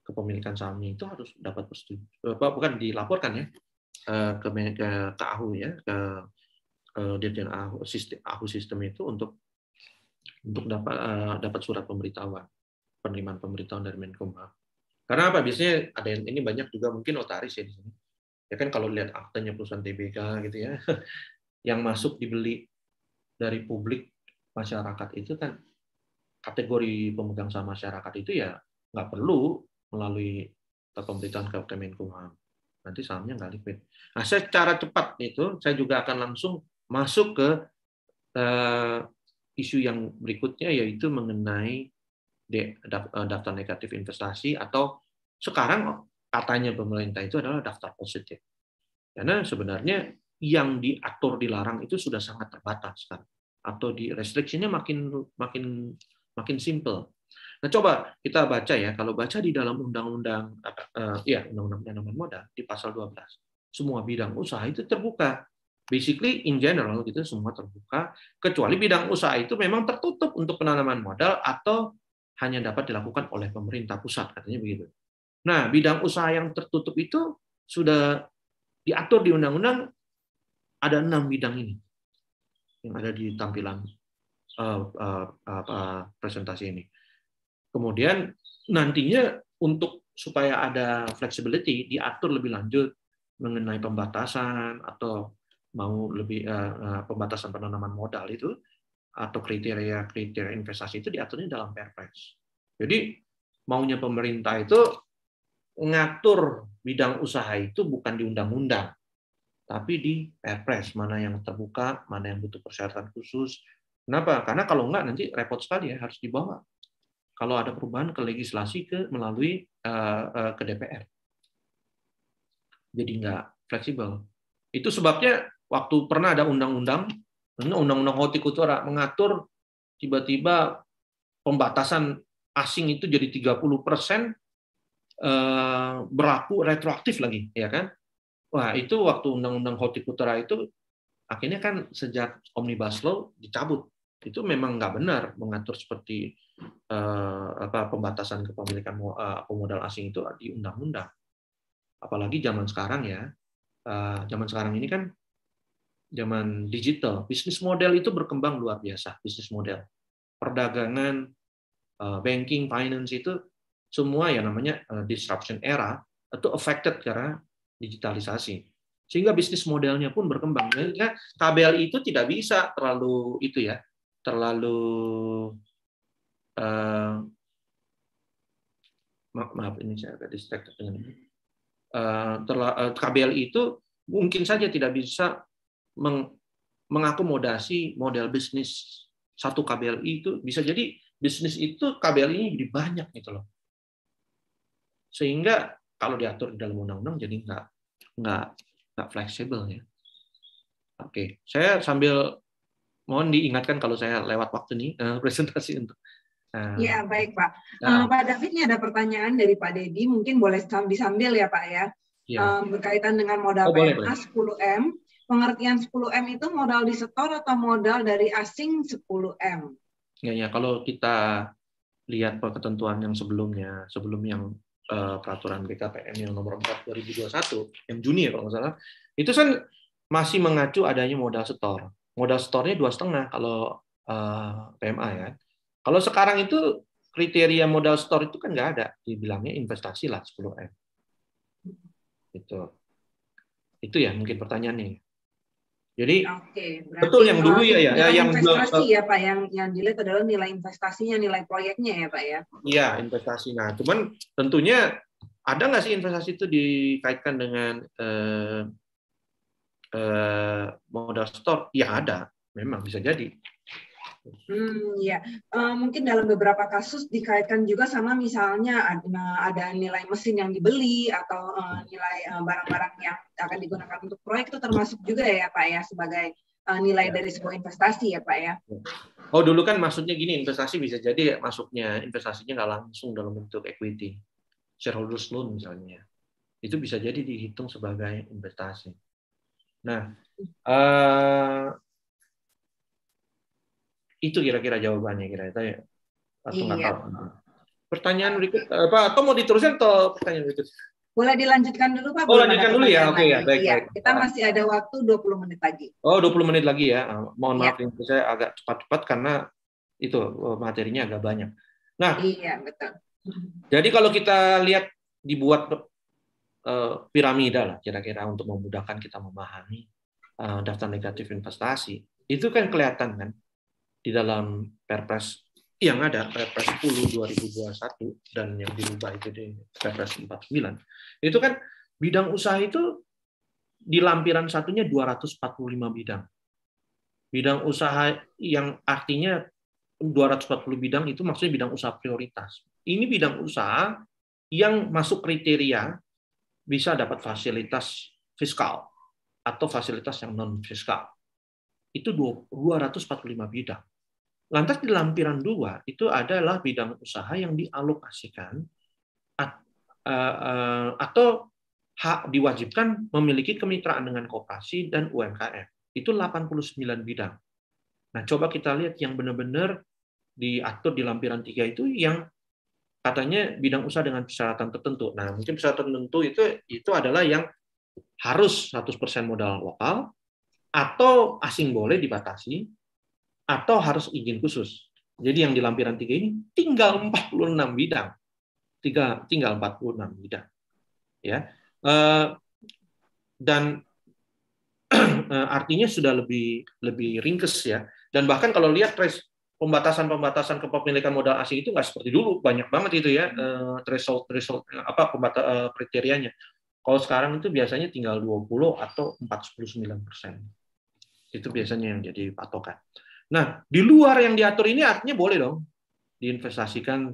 kepemilikan sahamnya itu harus dapat persetujuan, bukan dilaporkan ya ke AHU ya, ke Dirjen AHU sistem itu untuk dapat surat pemberitahuan, penerimaan pemberitahuan dari Menkumham. Karena apa? Biasanya ada yang ini banyak juga mungkin notaris ya di sini. Ya kan kalau lihat aktenya perusahaan TBK gitu ya, yang masuk dibeli dari publik masyarakat itu kan kategori pemegang saham masyarakat itu ya nggak perlu melalui pemberitahuan ke Kemenkumham. Nanti sahamnya nggak liquid. Nah, secara cepat itu saya juga akan langsung masuk ke isu yang berikutnya, yaitu mengenai daftar negatif investasi, atau sekarang katanya pemerintah itu adalah daftar positif. Karena sebenarnya yang diatur dilarang itu sudah sangat terbatas kan, atau di restriksinya makin simple. Nah, coba kita baca ya, kalau baca di dalam undang-undang undang-undang penanaman modal di pasal 12, semua bidang usaha itu terbuka. Basically in general gitu semua terbuka, kecuali bidang usaha itu memang tertutup untuk penanaman modal atau hanya dapat dilakukan oleh pemerintah pusat, katanya begitu. Nah, bidang usaha yang tertutup itu sudah diatur di undang-undang, ada 6 bidang ini yang ada di tampilan presentasi ini. Kemudian nantinya untuk supaya ada flexibility diatur lebih lanjut mengenai pembatasan atau mau lebih pembatasan penanaman modal itu atau kriteria investasi itu diaturnya dalam Perpres. Jadi maunya pemerintah itu ngatur bidang usaha itu bukan di undang-undang, tapi di Perpres, mana yang terbuka, mana yang butuh persyaratan khusus. Kenapa? Karena kalau enggak nanti repot sekali ya, harus dibawa kalau ada perubahan ke legislasi melalui ke DPR. Jadi nggak fleksibel. Itu sebabnya waktu pernah ada undang-undang hortikultura mengatur tiba-tiba pembatasan asing itu jadi 30% berlaku retroaktif lagi, ya kan? Wah, itu waktu undang-undang hortikultura itu akhirnya kan sejak Omnibus Law dicabut. Itu memang nggak benar mengatur seperti pembatasan kepemilikan modal asing itu di undang-undang. Apalagi zaman sekarang ya, zaman sekarang ini kan zaman digital, bisnis model itu berkembang luar biasa. Bisnis model, perdagangan, banking, finance itu semua yang namanya disruption era itu affected karena digitalisasi. Sehingga bisnis modelnya pun berkembang. Sehingga KBLI itu tidak bisa terlalu maaf ini saya agak distracted dengan ini. KBLI itu mungkin saja tidak bisa mengakomodasi model bisnis satu KBLI itu. Bisa jadi bisnis itu KBLI-nya jadi banyak gitu loh. Sehingga kalau diatur di dalam undang-undang jadi nggak fleksibel ya. Oke, saya sambil mohon diingatkan kalau saya lewat waktu nih presentasi untuk. Ya, baik Pak. Pak David, ini ada pertanyaan dari Pak Dedi, mungkin boleh disambil ya Pak ya. Berkaitan dengan modal PMA 10M. Pengertian 10M itu modal disetor atau modal dari asing 10M? Ya, kalau kita lihat ketentuan yang sebelumnya, sebelum yang peraturan BKPM yang nomor 4 2021, yang Juni ya kalau nggak salah, itu kan masih mengacu adanya modal setor. modal store-nya 2,5 kalau PMA ya. Kalau sekarang itu kriteria modal store itu kan nggak ada, dibilangnya investasi lah 10M. Itu ya mungkin pertanyaannya. Jadi Oke, berarti betul yang dulu ya nilai yang investasi ya Pak, yang dilihat adalah nilai investasinya, nilai proyeknya ya Pak ya. iya investasi. Nah, cuman tentunya ada nggak sih investasi itu dikaitkan dengan modal store? Ya ada, memang bisa jadi. Ya, mungkin dalam beberapa kasus dikaitkan juga sama misalnya ada nilai mesin yang dibeli atau nilai barang-barang yang akan digunakan untuk proyek, itu termasuk juga ya Pak ya sebagai nilai dari sebuah investasi ya Pak ya. Oh dulu kan maksudnya gini, investasi bisa jadi masuknya investasinya nggak langsung dalam bentuk equity, shareholders loan misalnya, itu bisa jadi dihitung sebagai investasi. Nah, itu kira-kira jawabannya kira-kira ya, atau nggak tahu. Pertanyaan berikut apa? Atau mau diteruskan atau pertanyaan berikut? Boleh dilanjutkan dulu Pak. Oh, lanjutkan dulu ya. Oke ya, baik, ya, baik. Kita masih ada waktu 20 menit lagi. Oh, 20 menit lagi ya. Mohon maaf ini saya agak cepat-cepat karena itu materinya agak banyak. Nah, iya betul. Jadi kalau kita lihat dibuat piramida lah kira-kira untuk memudahkan kita memahami daftar negatif investasi, itu kan kelihatan kan di dalam Perpres yang ada, Perpres 10 2021 dan yang dirubah itu di Perpres 49. Itu kan bidang usaha itu di lampiran satunya 245 bidang. Bidang usaha yang artinya 240 bidang itu maksudnya bidang usaha prioritas. Ini bidang usaha yang masuk kriteria bisa dapat fasilitas fiskal atau fasilitas yang non fiskal. Itu 245 bidang. Lantas di lampiran 2 itu adalah bidang usaha yang dialokasikan atau diwajibkan memiliki kemitraan dengan koperasi dan UMKM. Itu 89 bidang. Nah, coba kita lihat yang benar-benar diatur di lampiran 3 itu yang katanya bidang usaha dengan persyaratan tertentu. Nah, mungkin persyaratan tertentu itu adalah yang harus 100% modal lokal, atau asing boleh dibatasi, atau harus izin khusus. Jadi yang di lampiran 3 ini tinggal 46 bidang. Tinggal 46 bidang. Ya. Dan artinya sudah lebih ringkes ya. Dan bahkan kalau lihat pembatasan kepemilikan modal asing itu nggak seperti dulu, banyak banget itu ya threshold kriterianya. Kalau sekarang itu biasanya tinggal 20 atau 49%. Itu biasanya yang jadi patokan. Nah, di luar yang diatur ini artinya boleh dong diinvestasikan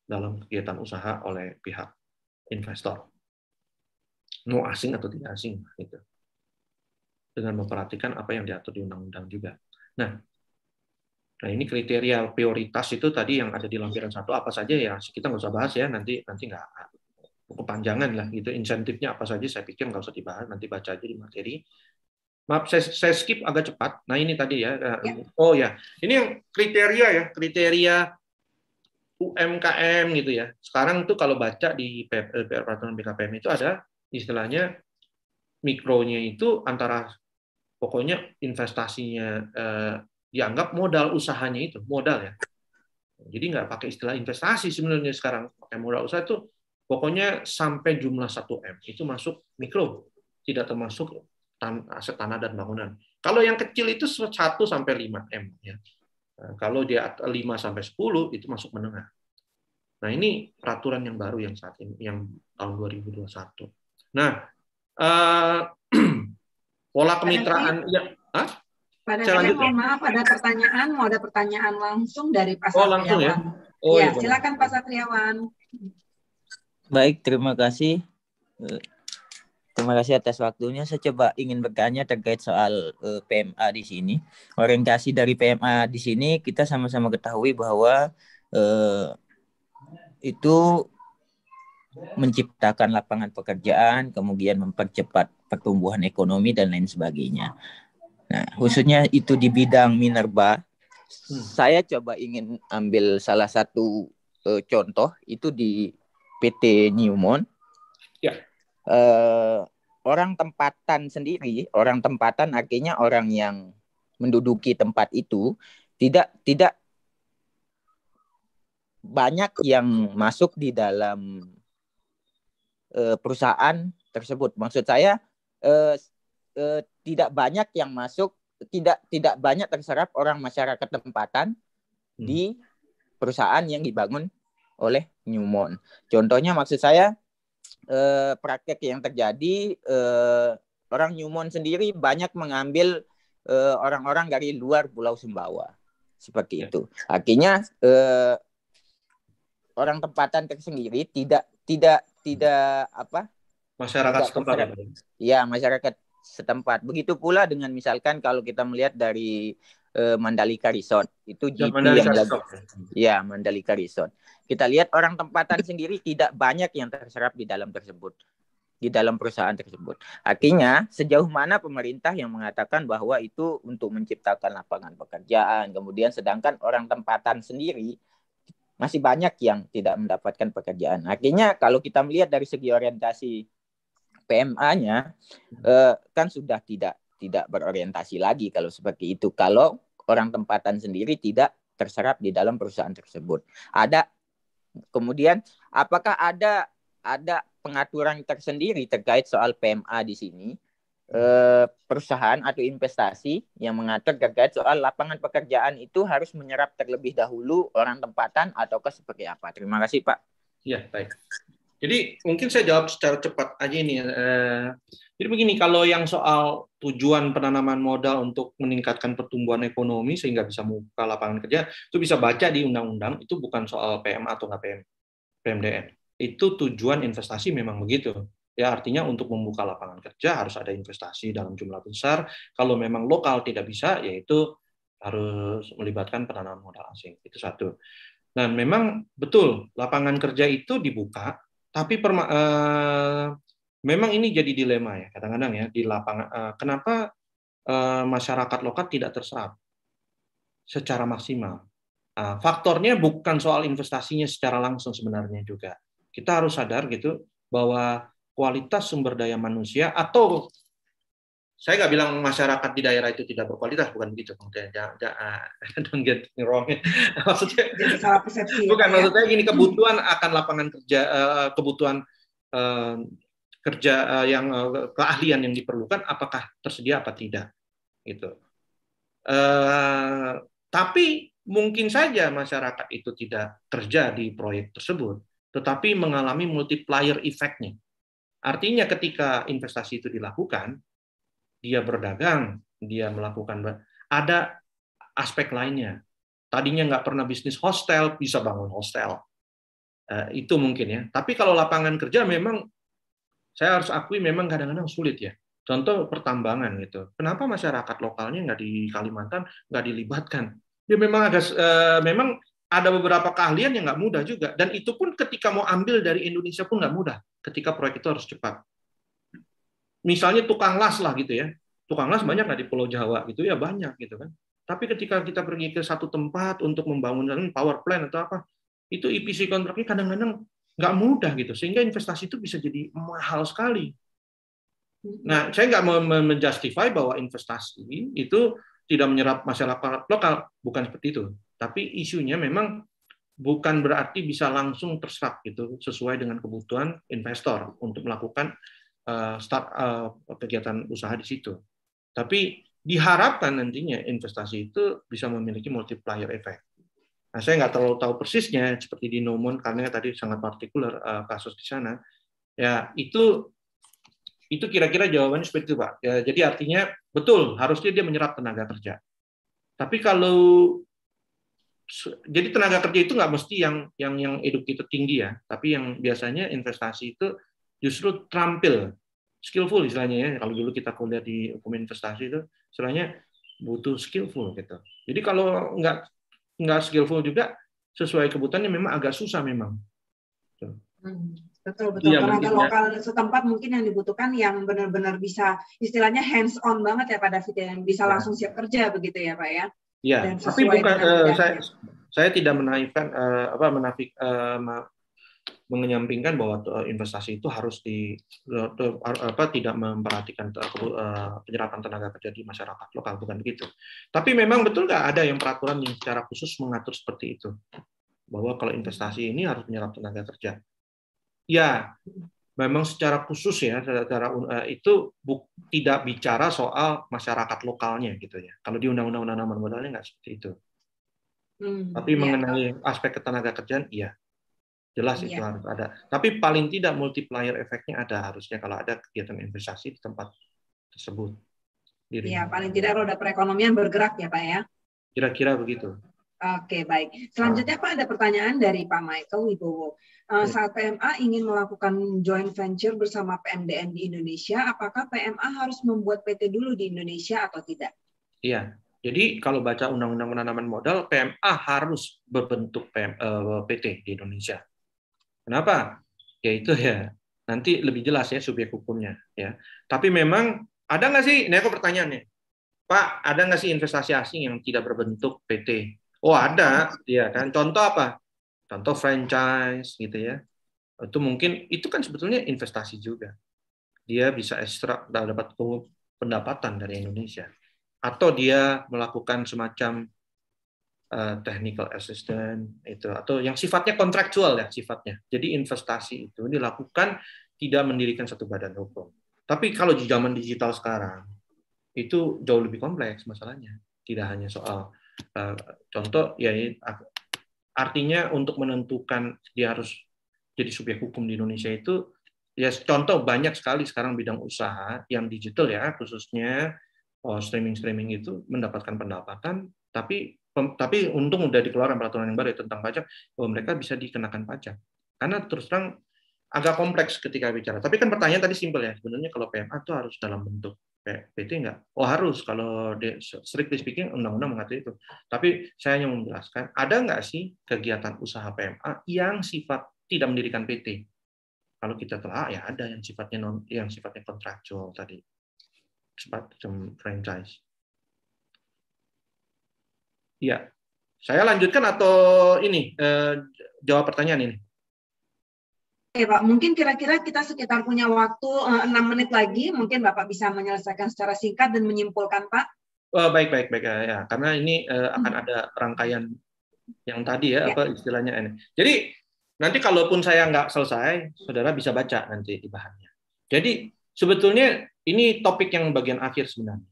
dalam kegiatan usaha oleh pihak investor. Mau asing atau tidak asing gitu. Dengan memperhatikan apa yang diatur di undang-undang juga. Nah, ini kriteria prioritas itu tadi yang ada di lampiran 1 apa saja ya, kita nggak usah bahas ya, nanti nggak kepanjangan lah gitu. Insentifnya apa saja saya pikir nggak usah dibahas, nanti baca aja di materi. Maaf, saya skip agak cepat. Nah ini tadi ya. Oh ya, ini yang kriteria UMKM gitu ya. Sekarang itu kalau baca di peraturan BKPM itu ada istilahnya mikronya itu antara pokoknya investasinya dianggap modal usahanya itu modal ya. Jadi nggak pakai istilah investasi sebenarnya sekarang, pakai modal usaha itu pokoknya sampai jumlah 1M itu masuk mikro, tidak termasuk aset tanah dan bangunan. Kalau yang kecil itu 1 sampai 5M ya. Kalau dia 5 sampai 10 itu masuk menengah. Nah, ini peraturan yang baru yang saat ini yang tahun 2021. Nah, pola kemitraan ya. Mohon maaf ada pertanyaan langsung dari Pak Satriawan. Langsung ya. Ya, silakan Pak Satriawan. Baik, terima kasih. Terima kasih atas waktunya. Saya coba ingin bertanya terkait soal PMA di sini. Orientasi dari PMA di sini kita sama-sama ketahui bahwa itu menciptakan lapangan pekerjaan, kemudian mempercepat pertumbuhan ekonomi dan lain sebagainya. Nah, khususnya itu di bidang minerba. Saya coba ingin ambil salah satu contoh itu di PT Newmont. Ya. orang tempatan sendiri, orang tempatan artinya orang yang menduduki tempat itu tidak banyak yang masuk di dalam perusahaan tersebut. Maksud saya tidak banyak yang masuk, tidak banyak terserap orang masyarakat tempatan di perusahaan yang dibangun oleh Newmont. Contohnya maksud saya praktek yang terjadi, orang Newmont sendiri banyak mengambil orang-orang dari luar Pulau Sumbawa seperti itu. Akhirnya orang tempatan tersendiri tidak apa masyarakat setempat ya, masyarakat setempat. Begitu pula dengan misalkan kalau kita melihat dari Mandalika Resort itu GP yang lagi ya, Mandalika Resort. Kita lihat orang tempatan sendiri tidak banyak yang terserap di dalam tersebut, di dalam perusahaan tersebut. Akhirnya sejauh mana pemerintah yang mengatakan bahwa itu untuk menciptakan lapangan pekerjaan, kemudian sedangkan orang tempatan sendiri masih banyak yang tidak mendapatkan pekerjaan. Akhirnya kalau kita melihat dari segi orientasi PMA-nya kan sudah tidak berorientasi lagi kalau seperti itu. Kalau orang tempatan sendiri tidak terserap di dalam perusahaan tersebut. Kemudian apakah ada pengaturan tersendiri terkait soal PMA di sini? Perusahaan atau investasi yang mengatur terkait soal lapangan pekerjaan itu harus menyerap terlebih dahulu orang tempatan ataukah seperti apa? Terima kasih, Pak. Ya, baik. Jadi mungkin saya jawab secara cepat aja ini. Jadi begini, kalau yang soal tujuan penanaman modal untuk meningkatkan pertumbuhan ekonomi sehingga bisa membuka lapangan kerja, itu bisa baca di undang-undang, itu bukan soal PMA atau nggak PMDN. Itu tujuan investasi memang begitu. Ya, artinya untuk membuka lapangan kerja harus ada investasi dalam jumlah besar. Kalau memang lokal tidak bisa, yaitu harus melibatkan penanaman modal asing. Itu satu. Dan memang betul lapangan kerja itu dibuka, tapi memang ini jadi dilema ya kadang-kadang ya di lapangan. Kenapa masyarakat lokal tidak terserap secara maksimal? Faktornya bukan soal investasinya secara langsung sebenarnya juga. Kita harus sadar gitu bahwa kualitas sumber daya manusia, atau saya nggak bilang masyarakat di daerah itu tidak berkualitas, bukan begitu. Don't get me wrong. Maksudnya jadi salah persepsi. Bukan, maksudnya gini, kebutuhan akan lapangan kerja, kebutuhan kerja yang keahlian yang diperlukan, apakah tersedia apa tidak, gitu. Tapi mungkin saja masyarakat itu tidak kerja di proyek tersebut, tetapi mengalami multiplier effect-nya. Artinya ketika investasi itu dilakukan, dia berdagang, dia melakukan, ada aspek lainnya. Tadinya nggak pernah bisnis hostel, bisa bangun hostel. Itu mungkin ya. Tapi kalau lapangan kerja memang, saya harus akui memang kadang-kadang sulit ya. Contoh pertambangan gitu. Kenapa masyarakat lokalnya nggak di Kalimantan nggak dilibatkan? Ya memang memang ada beberapa keahlian yang nggak mudah juga. Dan itu pun ketika mau ambil dari Indonesia pun nggak mudah. Ketika proyek itu harus cepat. Misalnya tukang las lah gitu ya. Tukang las banyak nggak di Pulau Jawa gitu ya, banyak gitu kan. Tapi ketika kita pergi ke satu tempat untuk membangun power plant atau apa, itu EPC kontraknya kadang-kadang nggak mudah gitu. Sehingga investasi itu bisa jadi mahal sekali. Nah, saya nggak mau menjustify bahwa investasi itu tidak menyerap masyarakat lokal. Bukan seperti itu. Tapi isunya memang bukan berarti bisa langsung terserap gitu sesuai dengan kebutuhan investor untuk melakukan kegiatan usaha di situ. Tapi diharapkan nantinya investasi itu bisa memiliki multiplier effect. Nah, saya nggak terlalu tahu persisnya seperti di Newmont karena tadi sangat partikular kasus di sana. Ya, itu kira-kira jawabannya seperti itu, Pak. Ya, jadi artinya betul harusnya dia menyerap tenaga kerja. Tapi kalau jadi tenaga kerja itu nggak mesti yang educated tinggi ya, tapi yang biasanya investasi itu justru terampil, skillful istilahnya ya. Kalau dulu kita kuliah di hukum investasi itu, istilahnya butuh skillful gitu. Jadi kalau nggak skillful juga sesuai kebutuhannya memang agak susah memang. Betul. Tenaga lokal setempat mungkin yang dibutuhkan yang benar-benar bisa istilahnya hands on banget ya Pak David, yang bisa langsung siap kerja begitu ya Pak ya. Ya, tapi bukan saya tidak menafikan menyampingkan bahwa investasi itu harus tidak memperhatikan penyerapan tenaga kerja di masyarakat lokal, bukan begitu. Tapi memang betul nggak ada yang peraturan yang secara khusus mengatur seperti itu, bahwa kalau investasi ini harus menyerap tenaga kerja. Ya, memang secara khusus ya, itu tidak bicara soal masyarakat lokalnya gitu ya. Kalau di Undang-Undang Penanaman Modalnya nggak seperti itu. Tapi mengenai aspek ketenaga kerjaan, iya. Jelas itu harus ada. Tapi paling tidak multiplier efeknya ada harusnya kalau ada kegiatan investasi di tempat tersebut. Iya, paling tidak roda perekonomian bergerak ya Pak ya. Kira-kira begitu. Oke, baik. Selanjutnya Pak ada pertanyaan dari Pak Michael Wibowo. Saat PMA ingin melakukan joint venture bersama PMDN di Indonesia, apakah PMA harus membuat PT dulu di Indonesia atau tidak? Iya. Jadi kalau baca Undang-Undang Penanaman Modal, PMA harus berbentuk PT di Indonesia. Kenapa? Ya itu ya, nanti lebih jelas ya subjek hukumnya. Ya. Tapi memang ada nggak sih, ini aku pertanyaannya, Pak, ada nggak sih investasi asing yang tidak berbentuk PT? Oh ada, ya kan. Contoh apa? Contoh franchise gitu ya. Itu mungkin itu kan sebetulnya investasi juga. Dia bisa ekstrak dapat pendapatan dari Indonesia. Atau dia melakukan semacam technical assistant itu, atau yang sifatnya kontraktual ya sifatnya. Jadi investasi itu dilakukan tidak mendirikan satu badan hukum. Tapi kalau di zaman digital sekarang itu jauh lebih kompleks masalahnya. Tidak hanya soal contoh ya, artinya untuk menentukan dia harus jadi subjek hukum di Indonesia itu ya, contoh banyak sekali sekarang bidang usaha yang digital ya, khususnya streaming itu mendapatkan pendapatan, tapi untung udah dikeluarkan peraturan yang baru tentang pajak bahwa mereka bisa dikenakan pajak. Karena terus terang agak kompleks ketika bicara. Tapi kan pertanyaan tadi simpel ya, sebenarnya kalau PMA itu harus dalam bentuk PT nggak? Oh harus, kalau strictly speaking undang-undang mengatur itu. Tapi saya hanya menjelaskan, ada nggak sih kegiatan usaha PMA yang tidak mendirikan PT? Kalau kita telah ya ada yang sifatnya kontraktual tadi, semacam franchise. Iya, saya lanjutkan atau ini jawab pertanyaan ini? Oke Pak, mungkin kira-kira kita sekitar punya waktu 6 menit lagi, mungkin Bapak bisa menyelesaikan secara singkat dan menyimpulkan Pak. Baik ya, karena ini akan ada rangkaian yang tadi ya, apa istilahnya ini. Jadi nanti kalaupun saya nggak selesai, saudara bisa baca nanti di bahannya. Jadi sebetulnya ini topik yang bagian akhir sebenarnya.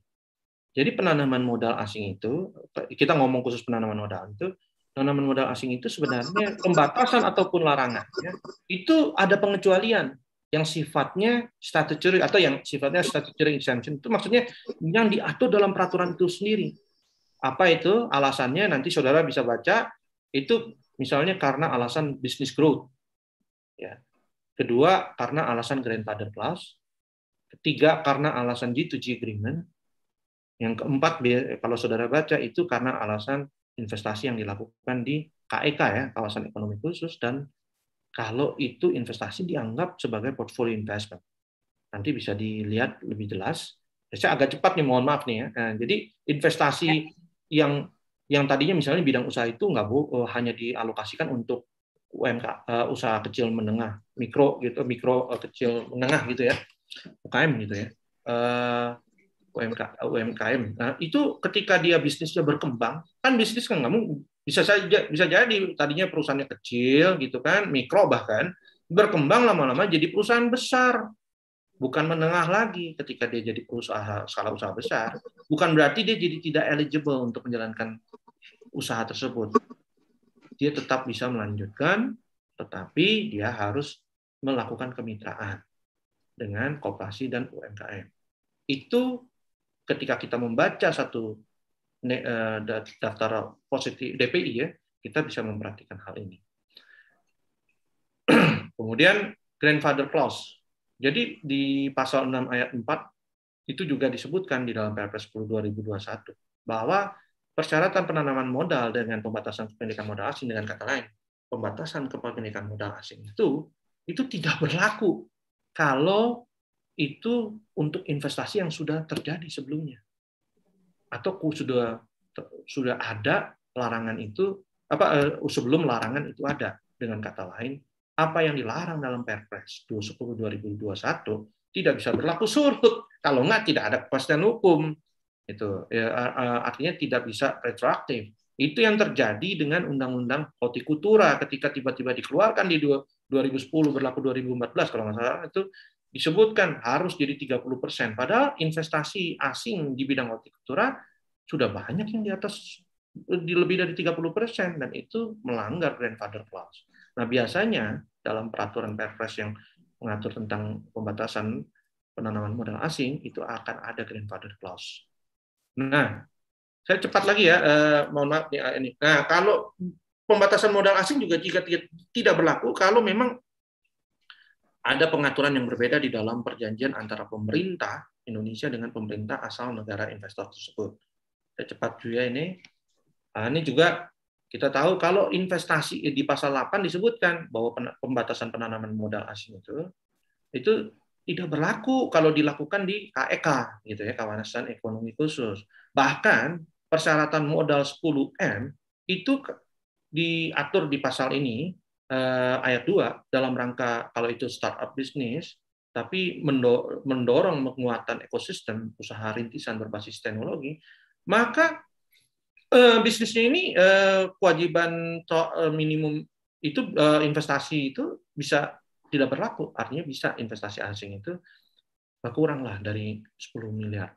Jadi penanaman modal asing itu, kita ngomong khusus penanaman modal itu, penanaman modal asing itu sebenarnya pembatasan ataupun larangan. Ya, itu ada pengecualian yang sifatnya statutory atau yang sifatnya statutory exemption, itu maksudnya yang diatur dalam peraturan itu sendiri. Apa itu alasannya? Nanti saudara bisa baca. Itu misalnya karena alasan business growth. Ya. Kedua, karena alasan grandfather clause. Ketiga, karena alasan G2G agreement. Yang keempat, kalau saudara baca, itu karena alasan investasi yang dilakukan di KEK ya, kawasan ekonomi khusus, dan kalau itu investasi dianggap sebagai portfolio investment. Nanti bisa dilihat lebih jelas. Saya agak cepat nih, mohon maaf nih ya. Nah, jadi investasi yang tadinya misalnya bidang usaha itu nggak hanya dialokasikan untuk UMK, usaha kecil menengah, mikro kecil menengah gitu ya, UKM gitu ya. UMKM. Nah, itu ketika dia bisnisnya berkembang, kan bisnis kan nggak bisa jadi tadinya perusahaannya kecil gitu kan, mikro bahkan berkembang lama-lama jadi perusahaan besar, bukan menengah lagi. Ketika dia jadi skala usaha besar, bukan berarti dia jadi tidak eligible untuk menjalankan usaha tersebut. Dia tetap bisa melanjutkan, tetapi dia harus melakukan kemitraan dengan koperasi dan UMKM. Itu ketika kita membaca satu daftar positif DPI ya, kita bisa memperhatikan hal ini. Kemudian grandfather clause. Jadi di pasal 6 ayat 4 itu juga disebutkan di dalam Perpres 10 2021 bahwa persyaratan penanaman modal dengan pembatasan kepemilikan modal asing, dengan kata lain, pembatasan kepemilikan modal asing itu tidak berlaku kalau itu untuk investasi yang sudah terjadi sebelumnya, atau sudah ada larangan itu sebelum larangan itu ada. Dengan kata lain, apa yang dilarang dalam Perpres 210/2021 tidak bisa berlaku surut. Kalau nggak, tidak ada kepastian hukum. Itu ya, artinya tidak bisa retroaktif. Itu yang terjadi dengan Undang-Undang Hortikultura ketika tiba-tiba dikeluarkan di 2010 berlaku 2014 kalau nggak salah, itu disebutkan harus jadi 30%. Padahal investasi asing di bidang hortikultura sudah banyak yang di atas lebih dari 30%, dan itu melanggar grandfather clause. Nah, biasanya dalam peraturan Perpres yang mengatur tentang pembatasan penanaman modal asing itu akan ada grandfather clause. Nah, saya cepat lagi ya, mohon maaf ini. Nah, kalau pembatasan modal asing juga jika tidak berlaku kalau memang ada pengaturan yang berbeda di dalam perjanjian antara pemerintah Indonesia dengan pemerintah asal negara investor tersebut. Saya cepat juga ini. Nah, ini juga kita tahu kalau investasi di pasal 8 disebutkan bahwa pembatasan penanaman modal asing itu tidak berlaku kalau dilakukan di KEK gitu ya, kawasan ekonomi khusus. Bahkan persyaratan modal 10M itu diatur di pasal ini ayat 2 dalam rangka kalau itu startup bisnis tapi mendorong penguatan ekosistem usaha rintisan berbasis teknologi, maka bisnisnya ini kewajiban minimum itu investasi itu bisa tidak berlaku, artinya bisa investasi asing itu kurang lah dari 10 miliar.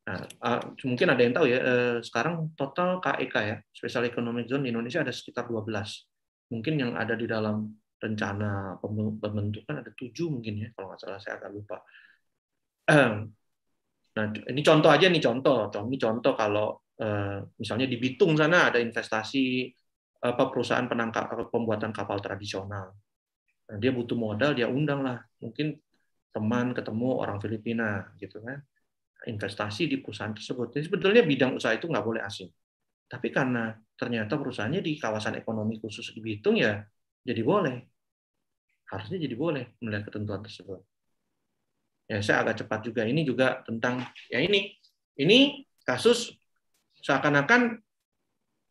Nah, mungkin ada yang tahu ya, sekarang total KEK ya, Special Economic Zone di Indonesia ada sekitar 12. Mungkin yang ada di dalam rencana pembentukan ada 7 mungkin ya, kalau nggak salah, saya agak lupa. Nah, ini contoh aja nih, contoh kalau misalnya di Bitung sana ada investasi perusahaan pembuatan kapal tradisional. Nah, dia butuh modal, dia undang lah mungkin teman ketemu orang Filipina gitu kan, investasi di perusahaan tersebut. Jadi sebetulnya bidang usaha itu nggak boleh asing. Tapi karena ternyata perusahaannya di kawasan ekonomi khusus di Bitung ya jadi boleh. Harusnya jadi boleh melihat ketentuan tersebut. Ya, saya agak cepat juga. Ini juga tentang ya ini kasus seakan-akan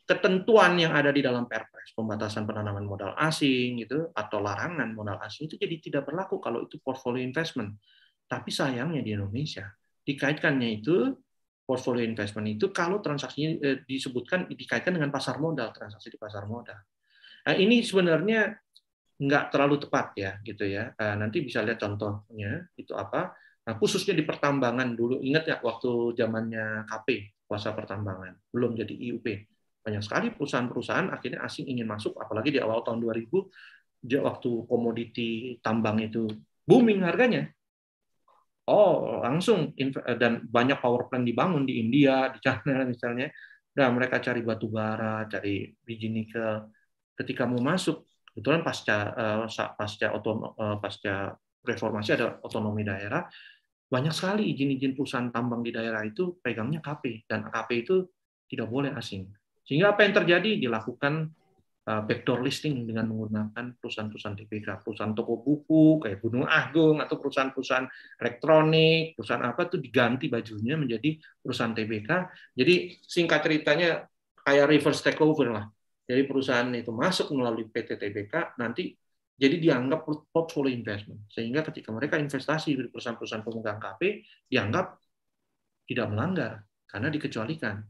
ketentuan yang ada di dalam Perpres pembatasan penanaman modal asing gitu atau larangan modal asing itu jadi tidak berlaku kalau itu portfolio investment. Tapi sayangnya di Indonesia dikaitkannya itu portfolio investment itu kalau transaksinya disebutkan dikaitkan dengan pasar modal, transaksi di pasar modal. Nah, ini sebenarnya nggak terlalu tepat ya gitu ya. Nanti bisa lihat contohnya itu apa. Nah, khususnya di pertambangan dulu, ingat ya waktu zamannya KP, kuasa pertambangan, belum jadi IUP. Banyak sekali perusahaan-perusahaan akhirnya asing ingin masuk, apalagi di awal tahun 2000 waktu komoditi tambang itu booming harganya. Oh, langsung dan banyak power plant dibangun di India, di China misalnya. Nah, mereka cari batu bara, cari biji nikel. Ketika mau masuk, kebetulan pasca reformasi ada otonomi daerah, banyak sekali izin-izin perusahaan tambang di daerah itu pegangnya KP, dan KP itu tidak boleh asing. Sehingga apa yang terjadi? Dilakukan backdoor listing dengan menggunakan perusahaan-perusahaan TBK, perusahaan toko buku kayak Gunung Agung atau perusahaan-perusahaan elektronik, perusahaan apa itu diganti bajunya menjadi perusahaan TBK. Jadi singkat ceritanya kayak reverse takeover lah. Jadi perusahaan itu masuk melalui PT TBK, nanti jadi dianggap portfolio investment. Sehingga ketika mereka investasi di perusahaan-perusahaan pemegang KP, dianggap tidak melanggar, karena dikecualikan.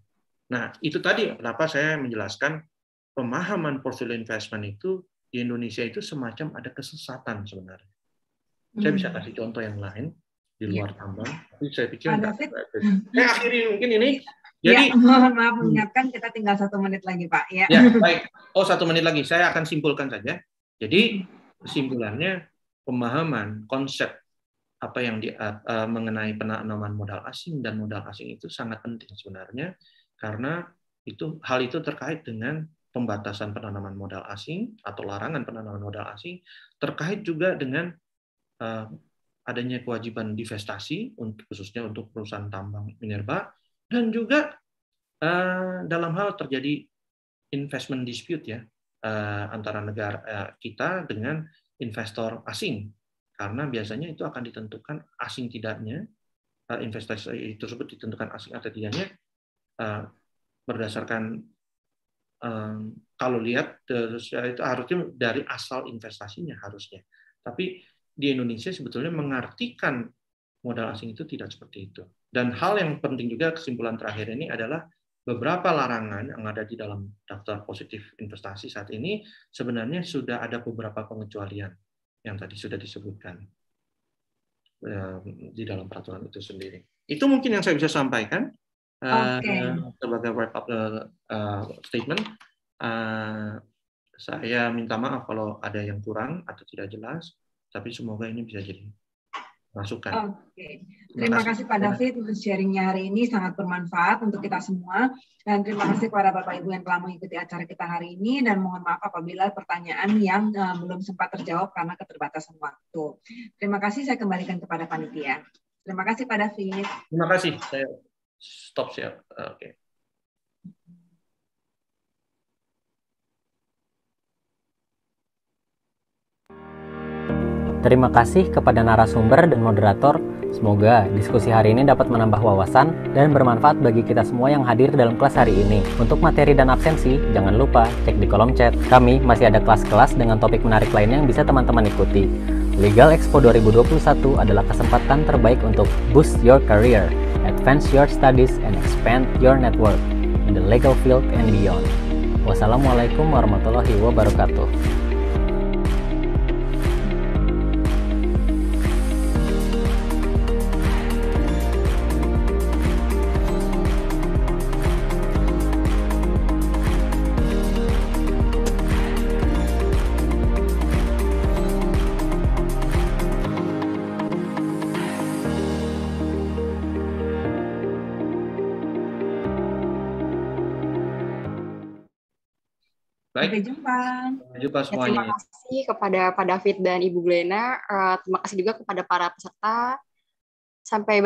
Nah, itu tadi kenapa saya menjelaskan pemahaman portfolio investment itu di Indonesia itu semacam ada kesesatan sebenarnya. Saya bisa kasih contoh yang lain di luar tambang, tapi saya pikir saya akhiri mungkin ini. Jadi, mohon maaf mengingatkan kita tinggal 1 menit lagi, Pak. Ya, baik. Oh, 1 menit lagi. Saya akan simpulkan saja. Jadi, kesimpulannya pemahaman konsep apa yang mengenai penanaman modal asing dan modal asing itu sangat penting sebenarnya, karena hal itu terkait dengan pembatasan penanaman modal asing atau larangan penanaman modal asing, terkait juga dengan adanya kewajiban divestasi khususnya untuk perusahaan tambang minerba, dan juga dalam hal terjadi investment dispute ya antara negara kita dengan investor asing, karena biasanya itu akan ditentukan asing tidaknya, investasi tersebut ditentukan asing atau tidaknya berdasarkan kalau lihat itu harusnya dari asal investasinya harusnya. Tapi di Indonesia sebetulnya mengartikan modal asing itu tidak seperti itu. Dan hal yang penting juga, kesimpulan terakhir ini adalah beberapa larangan yang ada di dalam daftar positif investasi saat ini sebenarnya sudah ada beberapa pengecualian yang tadi sudah disebutkan di dalam peraturan itu sendiri. Itu mungkin yang saya bisa sampaikan sebagai wrap up statement. Saya minta maaf kalau ada yang kurang atau tidak jelas, tapi semoga ini bisa jadi masukan. Oke. Terima kasih Pak David untuk sharingnya hari ini, sangat bermanfaat untuk kita semua. Dan terima kasih kepada Bapak Ibu yang telah mengikuti acara kita hari ini, dan mohon maaf apabila pertanyaan yang belum sempat terjawab karena keterbatasan waktu. Terima kasih, saya kembalikan kepada panitia. Terima kasih Pak David. Terima kasih, saya stop share. Oke. Terima kasih kepada narasumber dan moderator. Semoga diskusi hari ini dapat menambah wawasan dan bermanfaat bagi kita semua yang hadir dalam kelas hari ini. Untuk materi dan absensi, jangan lupa cek di kolom chat. Kami masih ada kelas-kelas dengan topik menarik lainnya yang bisa teman-teman ikuti. Legal Expo 2021 adalah kesempatan terbaik untuk boost your career, advance your studies, and expand your network in the legal field and beyond. Wassalamualaikum warahmatullahi wabarakatuh. Sampai jumpa. Sampai jumpa semuanya. Terima kasih kepada Pak David dan Ibu Glena. Terima kasih juga kepada para peserta. Sampai